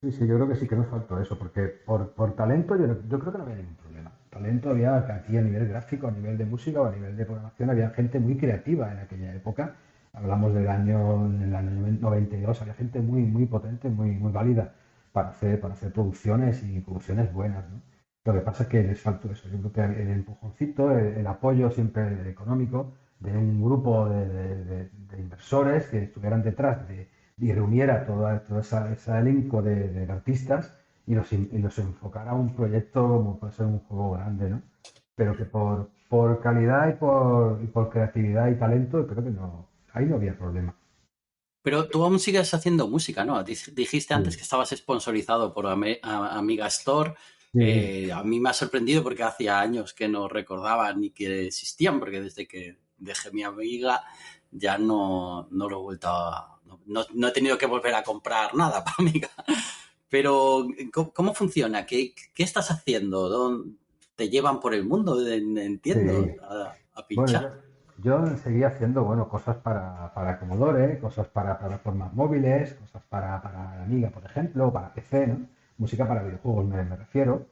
Sí, sí, yo creo que sí que nos faltó eso, porque por talento yo creo que no había ningún problema. Talento había aquí a nivel gráfico, a nivel de música o a nivel de programación, había gente muy creativa en aquella época. Hablamos en el año 92, había gente muy, muy potente, muy, muy válida para hacer producciones y producciones buenas, ¿no? Lo que pasa es que les faltó eso. Yo creo que el empujoncito, el apoyo siempre económico de un grupo de inversores que estuvieran detrás y reuniera todo ese elenco de artistas y los enfocara a un proyecto como puede ser un juego grande, ¿no? Pero que por calidad y por creatividad y talento, creo que no, ahí no había problema. Pero tú aún sigues haciendo música, ¿no? Dijiste antes Sí, que estabas sponsorizado por Amiga Store. sí, A mí me ha sorprendido porque hacía años que no recordaba ni que existían, porque desde que dejé mi amiga ya no lo he vuelto a... No he tenido que volver a comprar nada para Amiga. Pero, ¿cómo funciona? ¿Qué estás haciendo? ¿Te llevan por el mundo? Entiendo, sí. a Bueno, pinchar. yo seguía haciendo, bueno, cosas para Commodore, cosas para plataformas móviles, cosas para la Amiga, por ejemplo, para PC, ¿no? Música para videojuegos me refiero.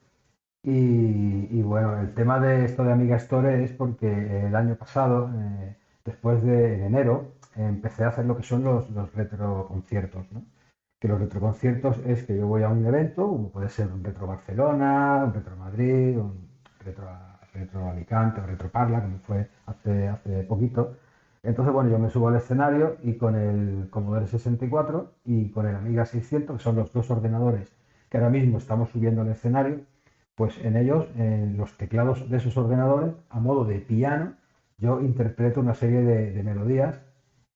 Y bueno, el tema de esto de Amiga Store es porque el año pasado, después de enero, empecé a hacer lo que son los retroconciertos, ¿no? Que los retroconciertos es que yo voy a un evento, como puede ser un Retro Barcelona, un Retro Madrid, un Retro Alicante o Retro Parla, como fue hace poquito. Entonces, bueno, yo me subo al escenario y con el Commodore 64 y con el Amiga 600, que son los dos ordenadores que ahora mismo estamos subiendo al escenario, pues en ellos, en los teclados de esos ordenadores, a modo de piano, yo interpreto una serie de melodías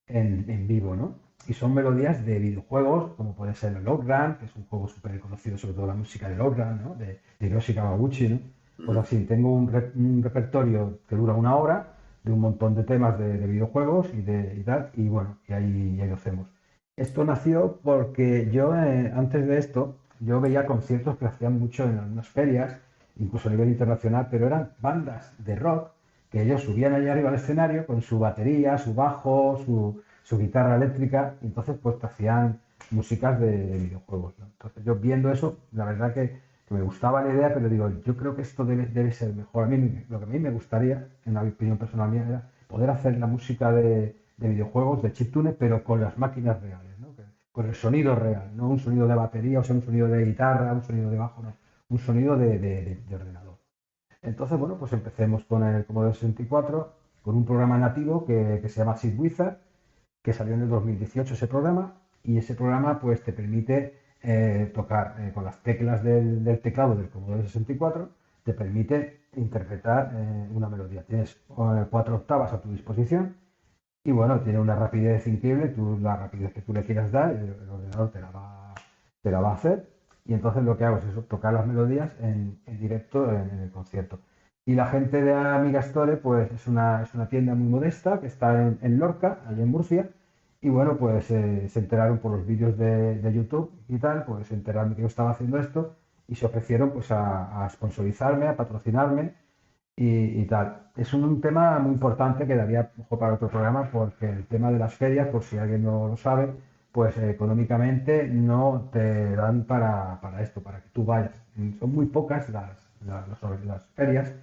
en vivo, ¿no? y son melodías de videojuegos, como puede ser el Outrun, que es un juego súper conocido, sobre todo la música del Outrun, ¿no? De Hiroshi Kawaguchi, ¿no? Pues así, tengo un repertorio que dura una hora de un montón de temas de videojuegos y tal, y bueno, y ahí lo hacemos. Esto nació porque yo, antes de esto, yo veía conciertos que hacían mucho en algunas ferias, incluso a nivel internacional, pero eran bandas de rock que ellos subían allá arriba al escenario con su batería, su bajo, su guitarra eléctrica, y entonces pues te hacían músicas de videojuegos, ¿no? Entonces yo viendo eso, la verdad que me gustaba la idea, pero digo, yo creo que esto debe ser mejor. A mí, lo que a mí me gustaría, en la opinión personal mía, era poder hacer la música de videojuegos, de chiptune, pero con las máquinas reales, ¿no? Con el sonido real, no un sonido de batería, o sea, un sonido de guitarra, un sonido de bajo, no, un sonido de ordenador. Entonces, bueno, pues empecemos con el Commodore 64, con un programa nativo que se llama Seed Wizard, que salió en el 2018 ese programa, y ese programa pues te permite tocar con las teclas del teclado del Commodore 64, te permite interpretar una melodía. Tienes 4 octavas a tu disposición y bueno, tiene una rapidez increíble, la rapidez que tú le quieras dar, el ordenador te la va a hacer. Y entonces lo que hago es eso, tocar las melodías en directo en el concierto. Y la gente de Amiga Store, pues es una tienda muy modesta que está en Lorca, allí en Murcia. Y bueno, pues se enteraron por los vídeos de YouTube y tal, pues se enteraron que yo estaba haciendo esto y se ofrecieron pues a sponsorizarme, a patrocinarme y tal. Es un tema muy importante que daría ojo para otro programa porque el tema de las ferias, por si alguien no lo sabe, pues económicamente no te dan para esto, para que tú vayas. Son muy pocas las ferias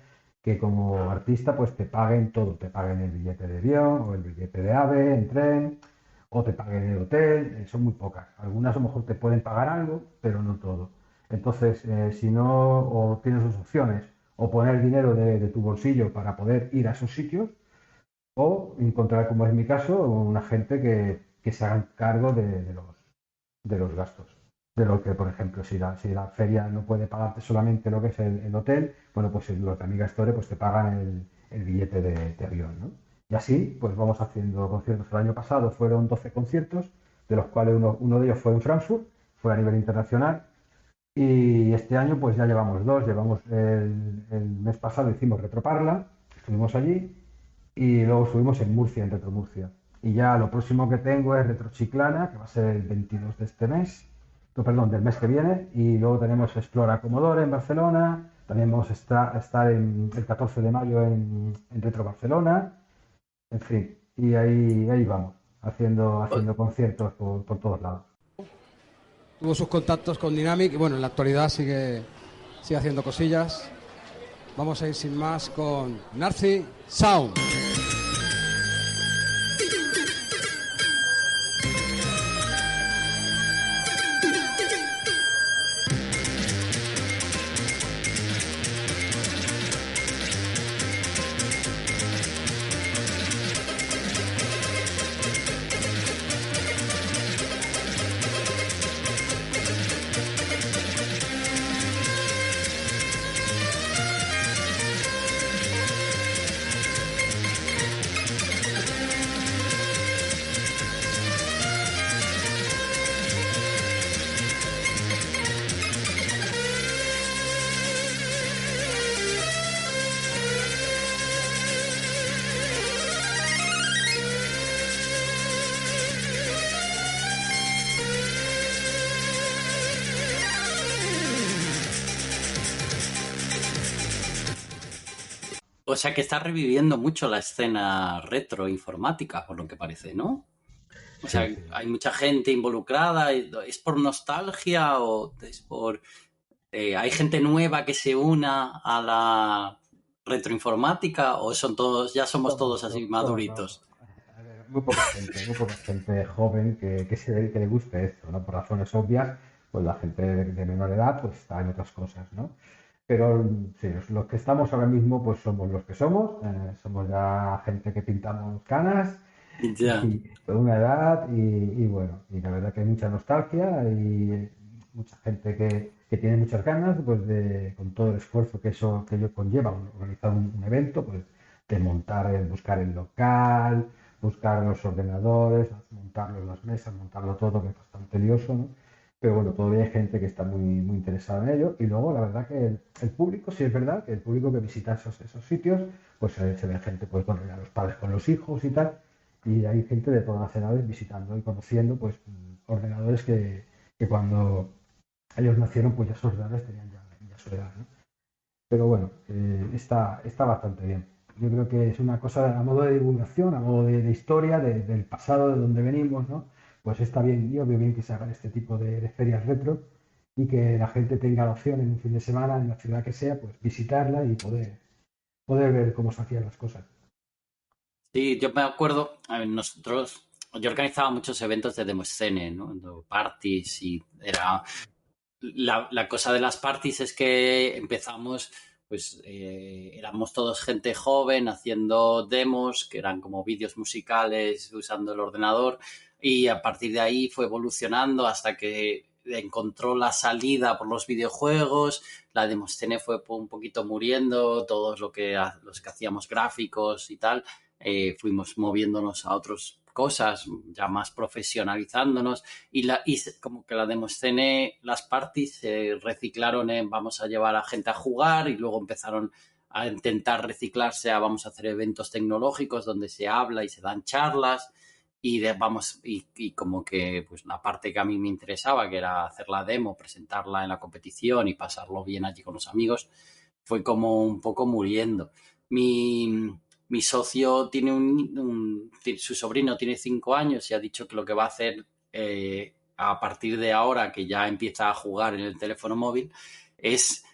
que como artista pues te paguen todo, te paguen el billete de avión o el billete de AVE en tren o te paguen el hotel, son muy pocas. Algunas a lo mejor te pueden pagar algo, pero no todo. Entonces, si no, o tienes dos opciones, o poner dinero de tu bolsillo para poder ir a esos sitios, o encontrar, como es mi caso, un agente que se haga cargo de los gastos. De lo que, por ejemplo, si la feria no puede pagarte solamente lo que es el hotel, bueno, pues los de Amiga Store pues te pagan el billete de avión, ¿no? Y así, pues vamos haciendo conciertos. El año pasado fueron 12 conciertos, de los cuales uno de ellos fue en Frankfurt, fue a nivel internacional, y este año pues ya llevamos dos. Llevamos el mes pasado hicimos Retroparla, estuvimos allí, y luego estuvimos en Murcia, en Retro Murcia. Y ya lo próximo que tengo es Retro Chiclana, que va a ser el 22 de este mes, no, perdón, del mes que viene. Y luego tenemos Explora Commodore en Barcelona. También vamos a estar el 14 de mayo en Retro Barcelona. En fin, y ahí vamos, haciendo conciertos por todos lados. Tuvo sus contactos con Dynamic y bueno, en la actualidad sigue haciendo cosillas. Vamos a ir sin más con Narcy Sound. O sea que está reviviendo mucho la escena retro informática, por lo que parece, ¿no? O sea, Sí, sí. hay mucha gente involucrada. ¿Es por nostalgia o es por... hay gente nueva que se una a la retroinformática o son todos, ya somos todos así No. maduritos? A ver, muy poca gente joven que le guste esto, ¿no? Por razones obvias, pues la gente de menor edad pues está en otras cosas, ¿no? Pero sí, los que estamos ahora mismo pues somos los que somos ya gente que pintamos canas Ya. y con una edad y bueno, y la verdad que hay mucha nostalgia y mucha gente que tiene muchas ganas pues con todo el esfuerzo que ello conlleva organizar un evento, pues de montar, buscar el local, buscar los ordenadores, montarlo en las mesas, montarlo todo, que es bastante lioso, ¿no? Pero bueno, todavía hay gente que está muy interesada en ello. Y luego, la verdad que el público, sí es verdad, que el público que visita esos sitios, pues se ve gente pues con los padres con los hijos y tal. Y hay gente de todas las edades visitando y conociendo pues ordenadores que cuando ellos nacieron, pues ya esos ordenadores tenían ya su edad, ¿no? Pero bueno, está bastante bien. Yo creo que es una cosa a modo de divulgación, a modo de historia, del pasado, de donde venimos, ¿no? Pues está bien, yo veo bien que se hagan este tipo de ferias retro y que la gente tenga la opción en un fin de semana, en la ciudad que sea, pues visitarla y poder ver cómo se hacían las cosas. Sí, yo me acuerdo, a ver, yo organizaba muchos eventos de Demoscene, ¿no? Parties y era la cosa de las parties es que empezamos, pues éramos todos gente joven haciendo demos, que eran como vídeos musicales usando el ordenador, y a partir de ahí fue evolucionando hasta que encontró la salida por los videojuegos, la Demoscene fue un poquito muriendo, todos los que hacíamos gráficos y tal, fuimos moviéndonos a otras cosas, ya más profesionalizándonos, y como que la Demoscene, las parties se reciclaron en vamos a llevar a gente a jugar y luego empezaron a intentar reciclarse a vamos a hacer eventos tecnológicos donde se habla y se dan charlas y como que pues la parte que a mí me interesaba, que era hacer la demo, presentarla en la competición y pasarlo bien allí con los amigos, fue como un poco muriendo. Mi socio tiene su sobrino tiene 5 años y ha dicho que lo que va a hacer a partir de ahora, que ya empieza a jugar en el teléfono móvil, es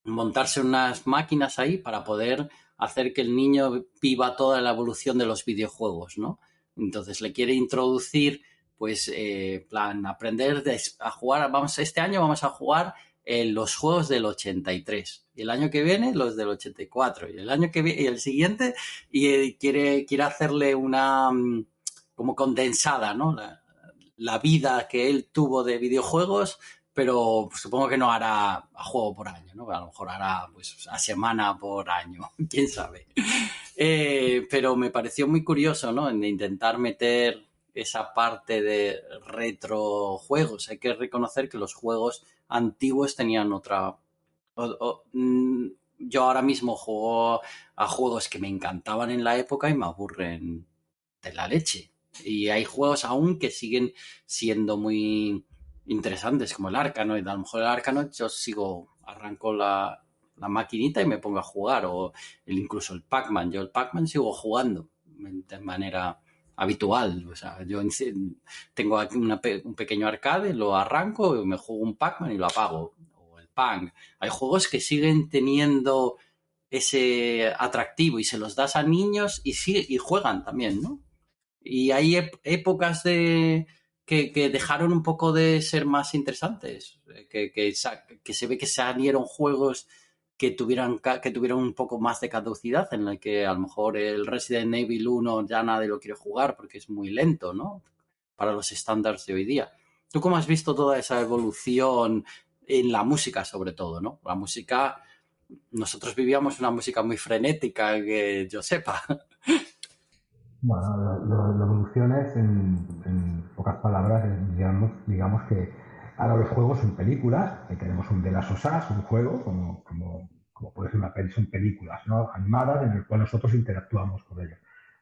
montarse unas máquinas ahí para poder hacer que el niño viva toda la evolución de los videojuegos, ¿no? Entonces le quiere introducir, pues, plan, aprender a jugar, este año vamos a jugar los juegos del 83 y el año que viene los del 84 y el año que viene y el siguiente y quiere hacerle una como condensada, ¿no? La vida que él tuvo de videojuegos, pero supongo que no hará a juego por año, ¿no? A lo mejor hará pues a semana por año, quién sabe. Pero me pareció muy curioso, ¿no? En intentar meter esa parte de retro juegos. Hay que reconocer que los juegos antiguos tenían otra... yo ahora mismo juego a juegos que me encantaban en la época y me aburren de la leche. Y hay juegos aún que siguen siendo muy interesantes, como el Arkanoid. A lo mejor el Arkanoid yo arranco la maquinita y me pongo a jugar, o incluso el Pac-Man. Yo el Pac-Man sigo jugando de manera habitual. O sea, yo tengo aquí un pequeño arcade, lo arranco, me juego un Pac-Man y lo apago. O el Pang. Hay juegos que siguen teniendo ese atractivo y se los das a niños y juegan también, ¿no? Y hay épocas que dejaron un poco de ser más interesantes, que se ve que salieron juegos que tuvieran un poco más de caducidad, en el que a lo mejor el Resident Evil 1 ya nadie lo quiere jugar porque es muy lento, ¿no? Para los estándares de hoy día. ¿Tú cómo has visto toda esa evolución en la música, sobre todo, ¿no? La música, nosotros vivíamos una música muy frenética, que yo sepa. Bueno, la evolución es, en pocas palabras, digamos que ahora los juegos son películas, que tenemos un The Last of Us, un juego, como puede ser una peli, son películas, ¿no? Animadas en el cual nosotros interactuamos con ellos.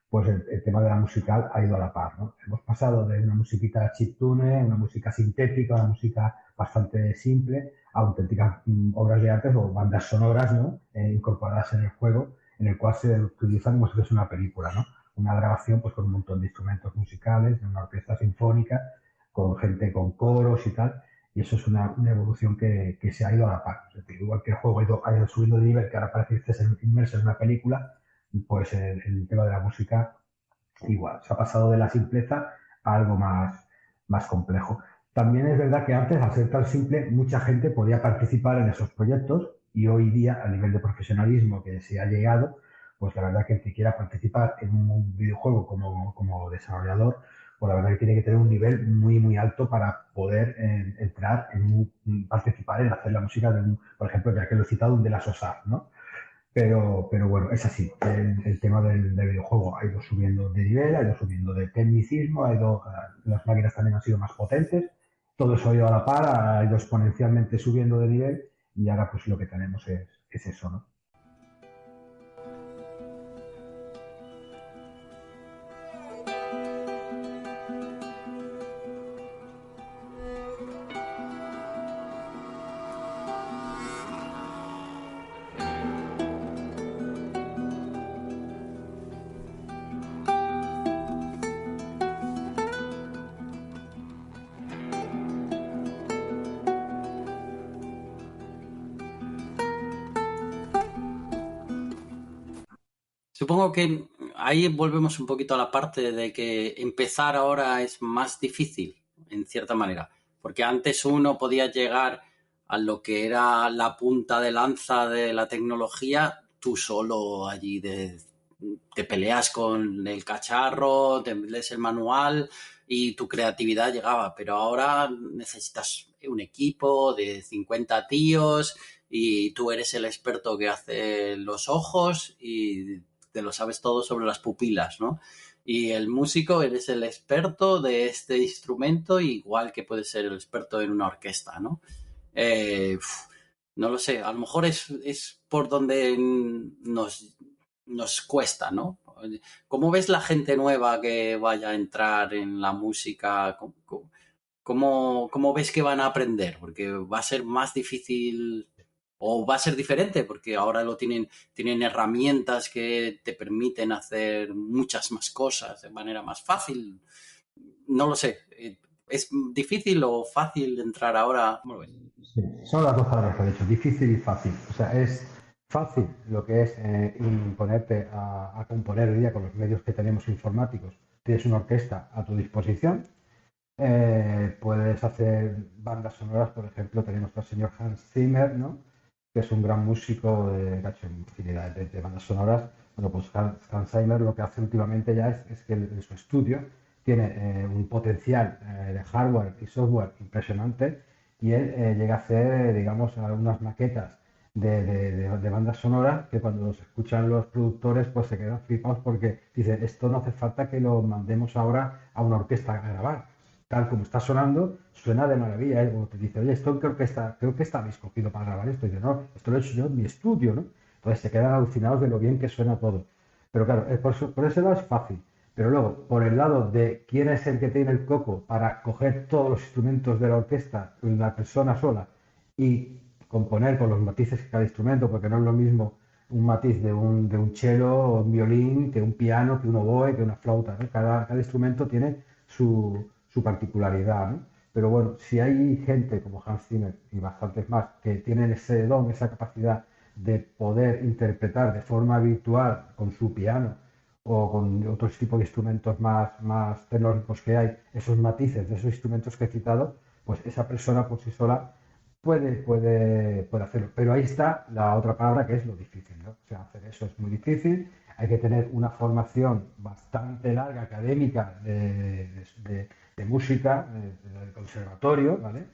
Pues el tema de la musical ha ido a la par, ¿no? Hemos pasado de una musiquita chiptune, una música sintética, una música bastante simple, a auténticas obras de arte o bandas sonoras, ¿no? Incorporadas en el juego, en el cual se utilizan como si fuese una película, ¿no? Una grabación pues con un montón de instrumentos musicales, de una orquesta sinfónica, con gente con coros y tal, y eso es una evolución que se ha ido a la par. Es decir, igual que el juego ha ido subiendo de nivel, que ahora parece que estés inmerso en una película, pues el tema de la música igual, se ha pasado de la simpleza a algo más complejo. También es verdad que antes, al ser tan simple, mucha gente podía participar en esos proyectos y hoy día, a nivel de profesionalismo que se ha llegado, pues la verdad que el que quiera participar en un videojuego como desarrollador, pues la verdad que tiene que tener un nivel muy alto para poder entrar participar en hacer la música por ejemplo, ya que lo he citado, un de las OSAR, ¿no? Pero bueno, es así. El tema del videojuego ha ido subiendo de nivel, ha ido subiendo de tecnicismo, las máquinas también han sido más potentes, todo eso ha ido a la par, ha ido exponencialmente subiendo de nivel y ahora pues lo que tenemos es eso, ¿no? Supongo que ahí volvemos un poquito a la parte de que empezar ahora es más difícil, en cierta manera, porque antes uno podía llegar a lo que era la punta de lanza de la tecnología tú solo allí te peleas con el cacharro, te lees el manual y tu creatividad llegaba, pero ahora necesitas un equipo de 50 tíos y tú eres el experto que hace los ojos y te lo sabes todo sobre las pupilas, ¿no? Y el músico eres el experto de este instrumento, igual que puedes ser el experto en una orquesta, ¿no? No lo sé, a lo mejor es por donde nos cuesta, ¿no? ¿Cómo ves la gente nueva que vaya a entrar en la música? ¿Cómo ves que van a aprender? Porque va a ser más difícil o va a ser diferente, porque ahora tienen herramientas que te permiten hacer muchas más cosas de manera más fácil. No lo sé. ¿Es difícil o fácil entrar ahora? ¿Cómo lo ves? Sí, son las dos palabras que he dicho, difícil y fácil. O sea, es fácil lo que es ponerte a componer hoy día con los medios que tenemos informáticos. Tienes una orquesta a tu disposición, puedes hacer bandas sonoras, por ejemplo, tenemos al señor Hans Zimmer, ¿no? Que es un gran músico que ha hecho infinidad de bandas sonoras. Bueno, pues Hans Zimmer lo que hace últimamente ya es que en su estudio tiene un potencial de hardware y software impresionante y él llega a hacer, digamos, algunas maquetas de bandas sonoras que cuando los escuchan los productores pues se quedan flipados porque dicen, esto no hace falta que lo mandemos ahora a una orquesta a grabar, tal como está sonando, suena de maravilla. O te dice, oye, esto creo que está habéis cogido para grabar esto. Y dice, no, esto lo he hecho yo en mi estudio, ¿no? Entonces se quedan alucinados de lo bien que suena todo. Pero claro, por ese lado es fácil. Pero luego, por el lado de quién es el que tiene el coco para coger todos los instrumentos de la orquesta, la persona sola, y componer con los matices de cada instrumento, porque no es lo mismo un matiz de un cello o un violín que un piano, que un oboe, que una flauta, ¿no? Cada instrumento tiene su particularidad, ¿no? Pero bueno, si hay gente como Hans Zimmer y bastantes más que tienen ese don, esa capacidad de poder interpretar de forma virtual con su piano o con otros tipos de instrumentos más tecnológicos que hay, esos matices de esos instrumentos que he citado, pues esa persona por sí sola puede hacerlo. Pero ahí está la otra palabra que es lo difícil, ¿no? O sea, hacer eso es muy difícil, hay que tener una formación bastante larga académica de música, del conservatorio, ¿vale?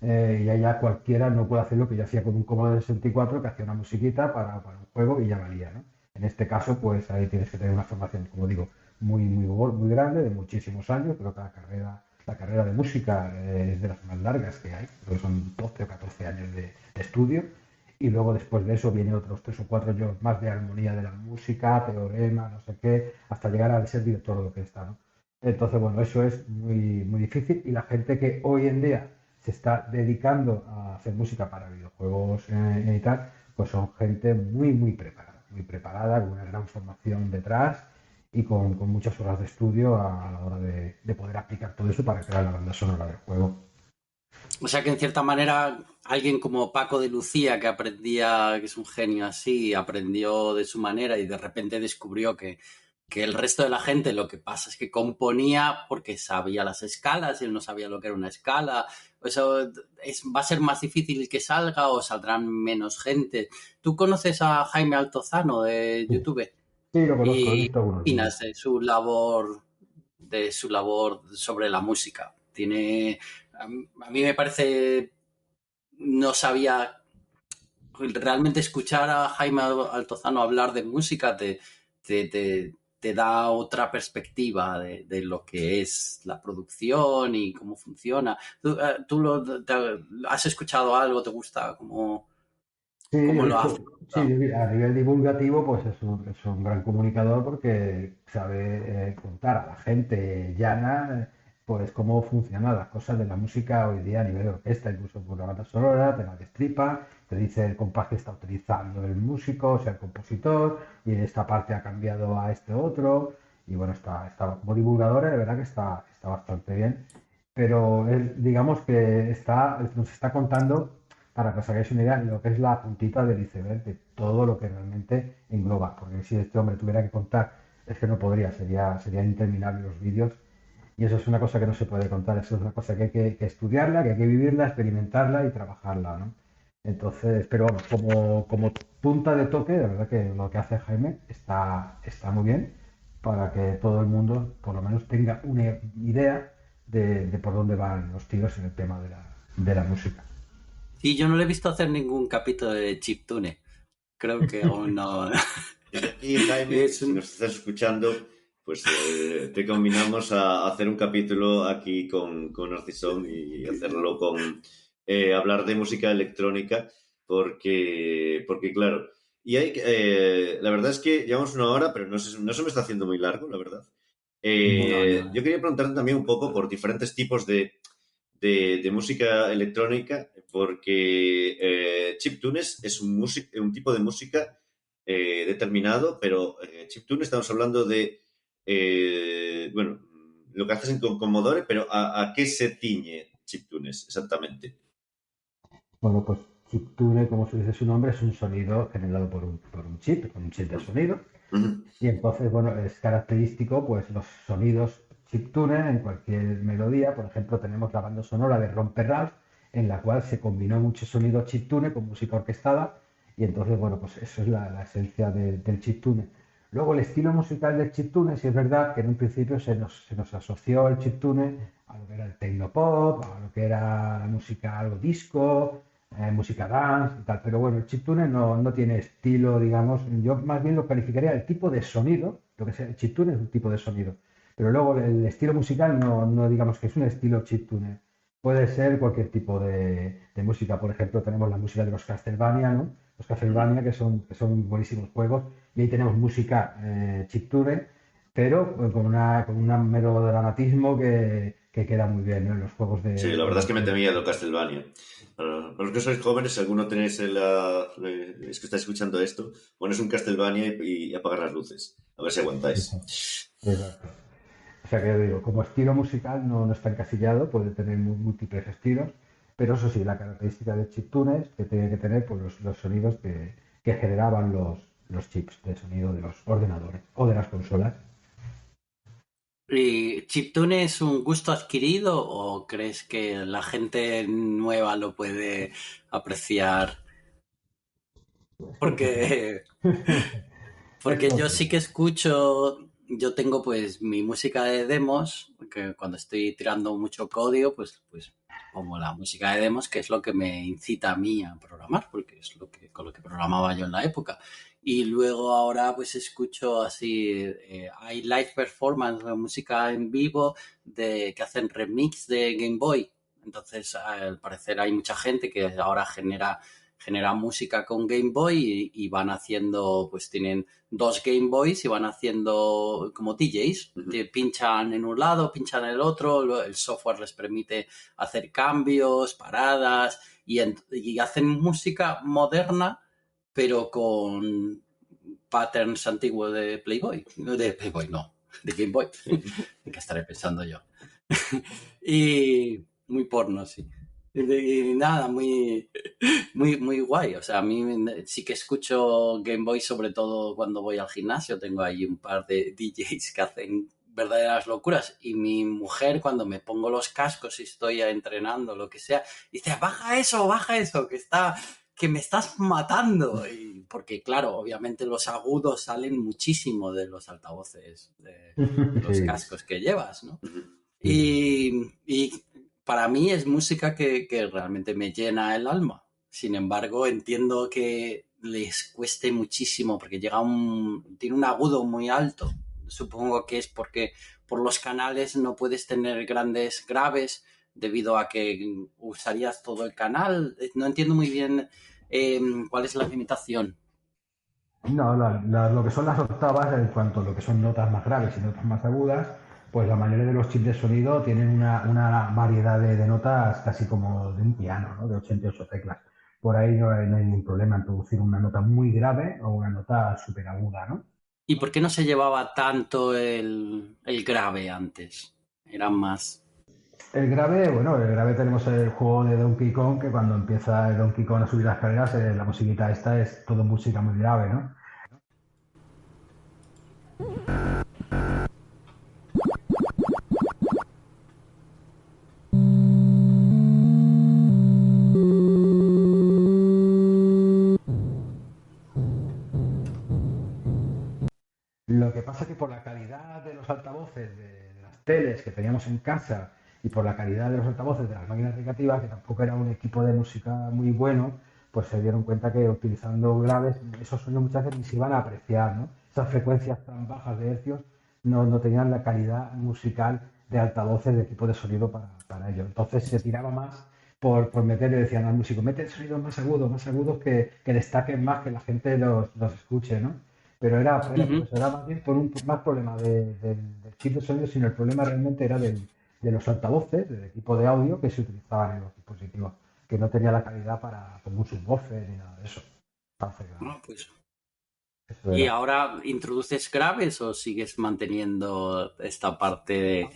Y allá cualquiera no puede hacer lo que yo hacía con un Commodore 64, que hacía una musiquita para un juego y ya valía, ¿no? En este caso, pues ahí tienes que tener una formación, como digo, muy grande, de muchísimos años. Creo que la carrera de música es de las más largas que hay, creo que son 12 o 14 años de estudio. Y luego después de eso viene otros 3 o 4 años más de armonía de la música, teorema, no sé qué, hasta llegar a ser director de orquesta, ¿no? Entonces, bueno, eso es muy difícil y la gente que hoy en día se está dedicando a hacer música para videojuegos y tal, pues son gente muy preparada, con una gran formación detrás y con muchas horas de estudio a la hora de poder aplicar todo eso para crear la banda sonora del juego. O sea que en cierta manera alguien como Paco de Lucía, que aprendía, que es un genio así, aprendió de su manera y de repente descubrió que el resto de la gente lo que pasa es que componía porque sabía las escalas y él no sabía lo que era una escala. Eso va a ser más difícil que salga o saldrán menos gente. ¿Tú conoces a Jaime Altozano de Sí, YouTube? sí, lo conozco, he Y visto algunos vídeos. opinas de su labor sobre la música. A mí me parece, no sabía, realmente escuchar a Jaime Altozano hablar de música te da otra perspectiva de lo que es la producción y cómo funciona. ¿Has escuchado algo? ¿Te gusta Sí, cómo de lo hecho, hace? sí, a nivel divulgativo, pues es un gran comunicador porque sabe contar a la gente llana, pues cómo funcionan las cosas de la música hoy día a nivel de orquesta, incluso por la banda sonora, te la destripa, te dice el compás que está utilizando el músico, o sea, el compositor, y esta parte ha cambiado a este otro, y bueno, como divulgador, de verdad que está bastante bien, pero él, digamos que nos está contando para que os hagáis una idea de lo que es la puntita del iceberg de todo lo que realmente engloba. Porque si este hombre tuviera que contar, es que no podría, serían interminables los vídeos. Y eso es una cosa que no se puede contar, eso es una cosa que hay que estudiarla, que hay que vivirla, experimentarla y trabajarla, ¿no? Entonces, pero vamos, como punta de toque, de verdad que lo que hace Jaime está muy bien para que todo el mundo por lo menos tenga una idea de por dónde van los tiros en el tema de la música. Sí, yo no le he visto hacer ningún capítulo de Chiptune. Creo que aún no. Desde aquí, Jaime, Es si un... nos estás escuchando, pues te combinamos a hacer un capítulo aquí con Narcisón y hacerlo hablar de música electrónica, porque claro, la verdad es que llevamos una hora, pero no se me está haciendo muy largo, la verdad. No, no. Yo quería preguntarte también un poco por diferentes tipos de música electrónica, porque chiptunes es un tipo de música determinado, pero chiptune estamos hablando de, bueno, lo que haces en Commodore, pero ¿a qué se tiñe chiptunes exactamente? Bueno, pues chiptune, como se dice su nombre, es un sonido generado por un chip, con un chip de sonido. Ujú. Y entonces, bueno, es característico, pues, los sonidos chiptune en cualquier melodía. Por ejemplo, tenemos la banda sonora de Romper Ralph, en la cual se combinó mucho sonido chiptune con música orquestada. Y entonces, bueno, pues eso es la esencia del chiptune. Luego, el estilo musical del chiptune, sí es verdad que en un principio se nos asoció el chiptune a lo que era el tecnopop, a lo que era la música algo disco, música dance y tal. Pero bueno, el chiptune no tiene estilo, digamos. Yo más bien lo calificaría el tipo de sonido. Lo que sea, el chiptune es un tipo de sonido. Pero luego el estilo musical no digamos que es un estilo chiptune. Puede ser cualquier tipo de música. Por ejemplo, tenemos la música de los Castlevania, ¿no? Los Castlevania, que son buenísimos juegos. Y ahí tenemos música chiptune, pero con un melodramatismo que queda muy bien, ¿no? En los juegos Sí, la de verdad es que me Nintendo. temía lo Castlevania. Para los que sois jóvenes, si alguno tenéis es que estáis escuchando esto, pones un Castlevania y apagar las luces. A ver si aguantáis. Exacto. O sea que yo digo, como estilo musical no está encasillado, puede tener múltiples estilos, pero eso sí, la característica de chiptune es que tiene que tener pues, los sonidos que generaban los chips de sonido de los ordenadores o de las consolas. ¿Y chiptune es un gusto adquirido o crees que la gente nueva lo puede apreciar? Es complicado. Porque Es Porque yo sí que complicado. escucho, yo tengo pues mi música de demos, que cuando estoy tirando mucho código, pues pongo la música de demos, que es lo que me incita a mí a programar, porque es con lo que programaba yo en la época. Y luego ahora pues escucho así, hay live performance, música en vivo que hacen remix de Game Boy. Entonces, al parecer hay mucha gente que ahora genera música con Game Boy y van haciendo, pues tienen dos Game Boys y van haciendo como DJs. Ujú. Pinchan en un lado, pinchan en el otro, el software les permite hacer cambios, paradas y hacen música moderna, pero con patterns antiguos de Playboy. De Playboy, no, de Game Boy. ¿En qué estaré pensando yo? Y muy porno, sí. Y nada, muy guay. O sea, a mí sí que escucho Game Boy, sobre todo cuando voy al gimnasio. Tengo ahí un par de DJs que hacen verdaderas locuras. Y mi mujer, cuando me pongo los cascos y estoy entrenando, lo que sea, dice, baja eso, que me estás matando. Y porque, claro, obviamente los agudos salen muchísimo de los altavoces, de los Sí, cascos que llevas, ¿no? Ujú. sí. Y para mí es música que realmente me llena el alma. Sin embargo, entiendo que les cueste muchísimo porque tiene un agudo muy alto. Supongo que es porque por los canales no puedes tener grandes graves debido a que usarías todo el canal. No entiendo muy bien cuál es la limitación. No, lo que son las octavas, en cuanto a lo que son notas más graves y notas más agudas, pues la mayoría de los chips de sonido tienen una variedad de notas casi como de un piano, ¿no? De 88 teclas. Por ahí no hay ningún problema en producir una nota muy grave o una nota súper aguda, ¿no? ¿Y por qué no se llevaba tanto el grave antes? Eran más... El grave tenemos el juego de Donkey Kong, que cuando empieza el Donkey Kong a subir las escaleras, la musiquita esta es todo música muy grave, ¿no? Lo que pasa es que por la calidad de los altavoces de las teles que teníamos en casa y por la calidad de los altavoces de las máquinas recreativas, que tampoco era un equipo de música muy bueno, pues se dieron cuenta que utilizando graves esos sonidos muchas veces ni se iban a apreciar, ¿no? Esas frecuencias tan bajas de hercios no tenían la calidad musical de altavoces de equipo de sonido para ello. Entonces se tiraba más por meter, le decían al músico, mete sonidos más agudos que destaquen más, que la gente los escuche, ¿no? Pero era por Ujú. eso, era más bien por más problema del chip de sonido, sino el problema realmente era de los altavoces, del equipo de audio que se utilizaban en los dispositivos, que no tenía la calidad para como un subwoofer ni nada de eso. Entonces, Ah, pues. eso ¿Y era. ahora introduces graves o sigues manteniendo esta parte de...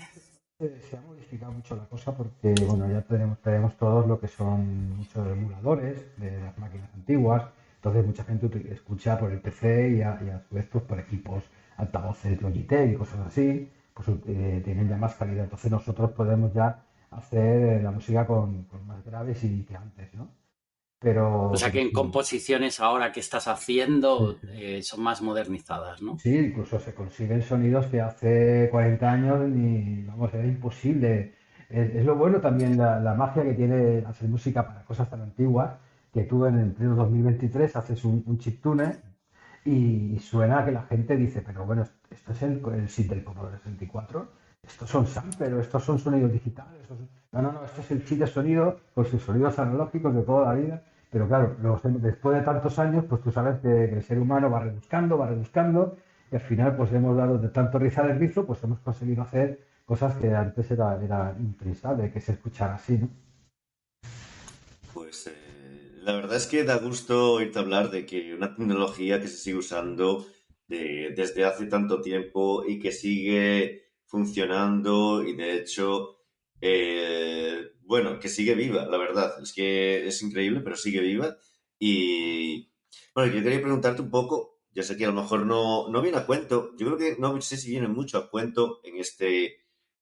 Se ha modificado mucho la cosa porque, bueno, ya tenemos todos lo que son muchos emuladores de las máquinas antiguas, entonces mucha gente escucha por el PC y a su vez pues, por equipos, altavoces Logitech y cosas así, pues tienen ya más calidad. Entonces nosotros podemos ya hacer la música con más graves y que antes, ¿no? O Pero, sea pero que en sí, composiciones ahora que estás sí, haciendo sí. son más modernizadas, ¿no? Sí, incluso se consiguen sonidos que hace 40 años ni, vamos, era imposible. Es lo bueno también la magia que tiene hacer música para cosas tan antiguas, que tú en el pleno 2023 haces un chiptune y suena que la gente dice, pero bueno, esto es el SID del Commodore 64, estos son samplers, estos son sonidos digitales. No, este es el chip de sonido con sus sonidos analógicos de toda la vida. Pero claro, después de tantos años, pues tú sabes que el ser humano va rebuscando, y al final pues hemos dado de tanto rizar el rizo, pues hemos conseguido hacer cosas que antes era impensable que se escuchara así, ¿no? Pues la verdad es que da gusto oírte hablar de que una tecnología que se sigue usando desde hace tanto tiempo y que sigue funcionando y de hecho, bueno, que sigue viva, la verdad. Es que es increíble, pero sigue viva. Y bueno, yo quería preguntarte un poco, ya sé que a lo mejor no viene a cuento, yo creo que no sé si viene mucho a cuento en este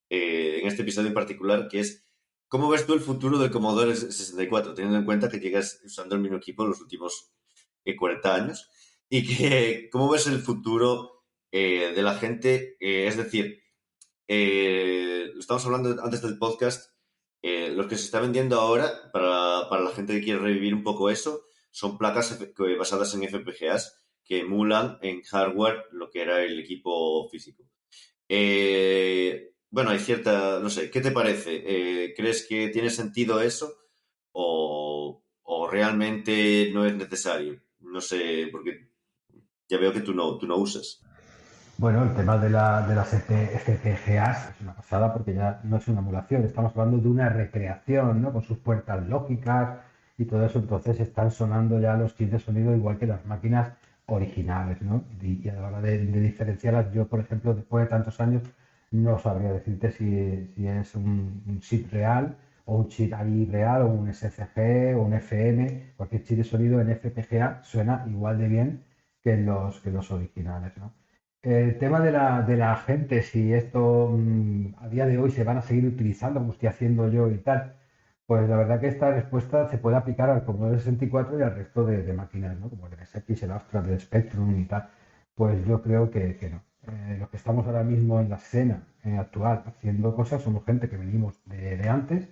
episodio en particular, que es... ¿Cómo ves tú el futuro del Commodore 64, teniendo en cuenta que llegas usando el mismo equipo los últimos 40 años? Y que, ¿cómo ves el futuro de la gente? Es decir, lo estamos hablando antes del podcast, los que se está vendiendo ahora para la gente que quiere revivir un poco eso son placas basadas en FPGAs que emulan en hardware lo que era el equipo físico. Bueno, hay cierta, no sé, ¿qué te parece? ¿Crees que tiene sentido eso o realmente no es necesario? No sé, porque ya veo que tú no usas. Bueno, el tema de las FPGAs es una pasada porque ya no es una emulación, estamos hablando de una recreación, ¿no? Con sus puertas lógicas y todo eso, entonces están sonando ya los chips de sonido igual que las máquinas originales, ¿no? Y a la hora de diferenciarlas, yo, por ejemplo, después de tantos años, no sabría decirte si es un chip real o un chip ahí real o un SCG o un FM, cualquier chip de sonido en FPGA suena igual de bien que los originales, ¿no? El tema de la gente, si esto a día de hoy se van a seguir utilizando como estoy haciendo yo y tal, pues la verdad que esta respuesta se puede aplicar al Commodore 64 y cuatro y al resto de máquinas, ¿no? Como el MSX, el Amstrad, el Spectrum y tal. Pues yo creo que no. Los que estamos ahora mismo en la escena actual haciendo cosas somos gente que venimos de antes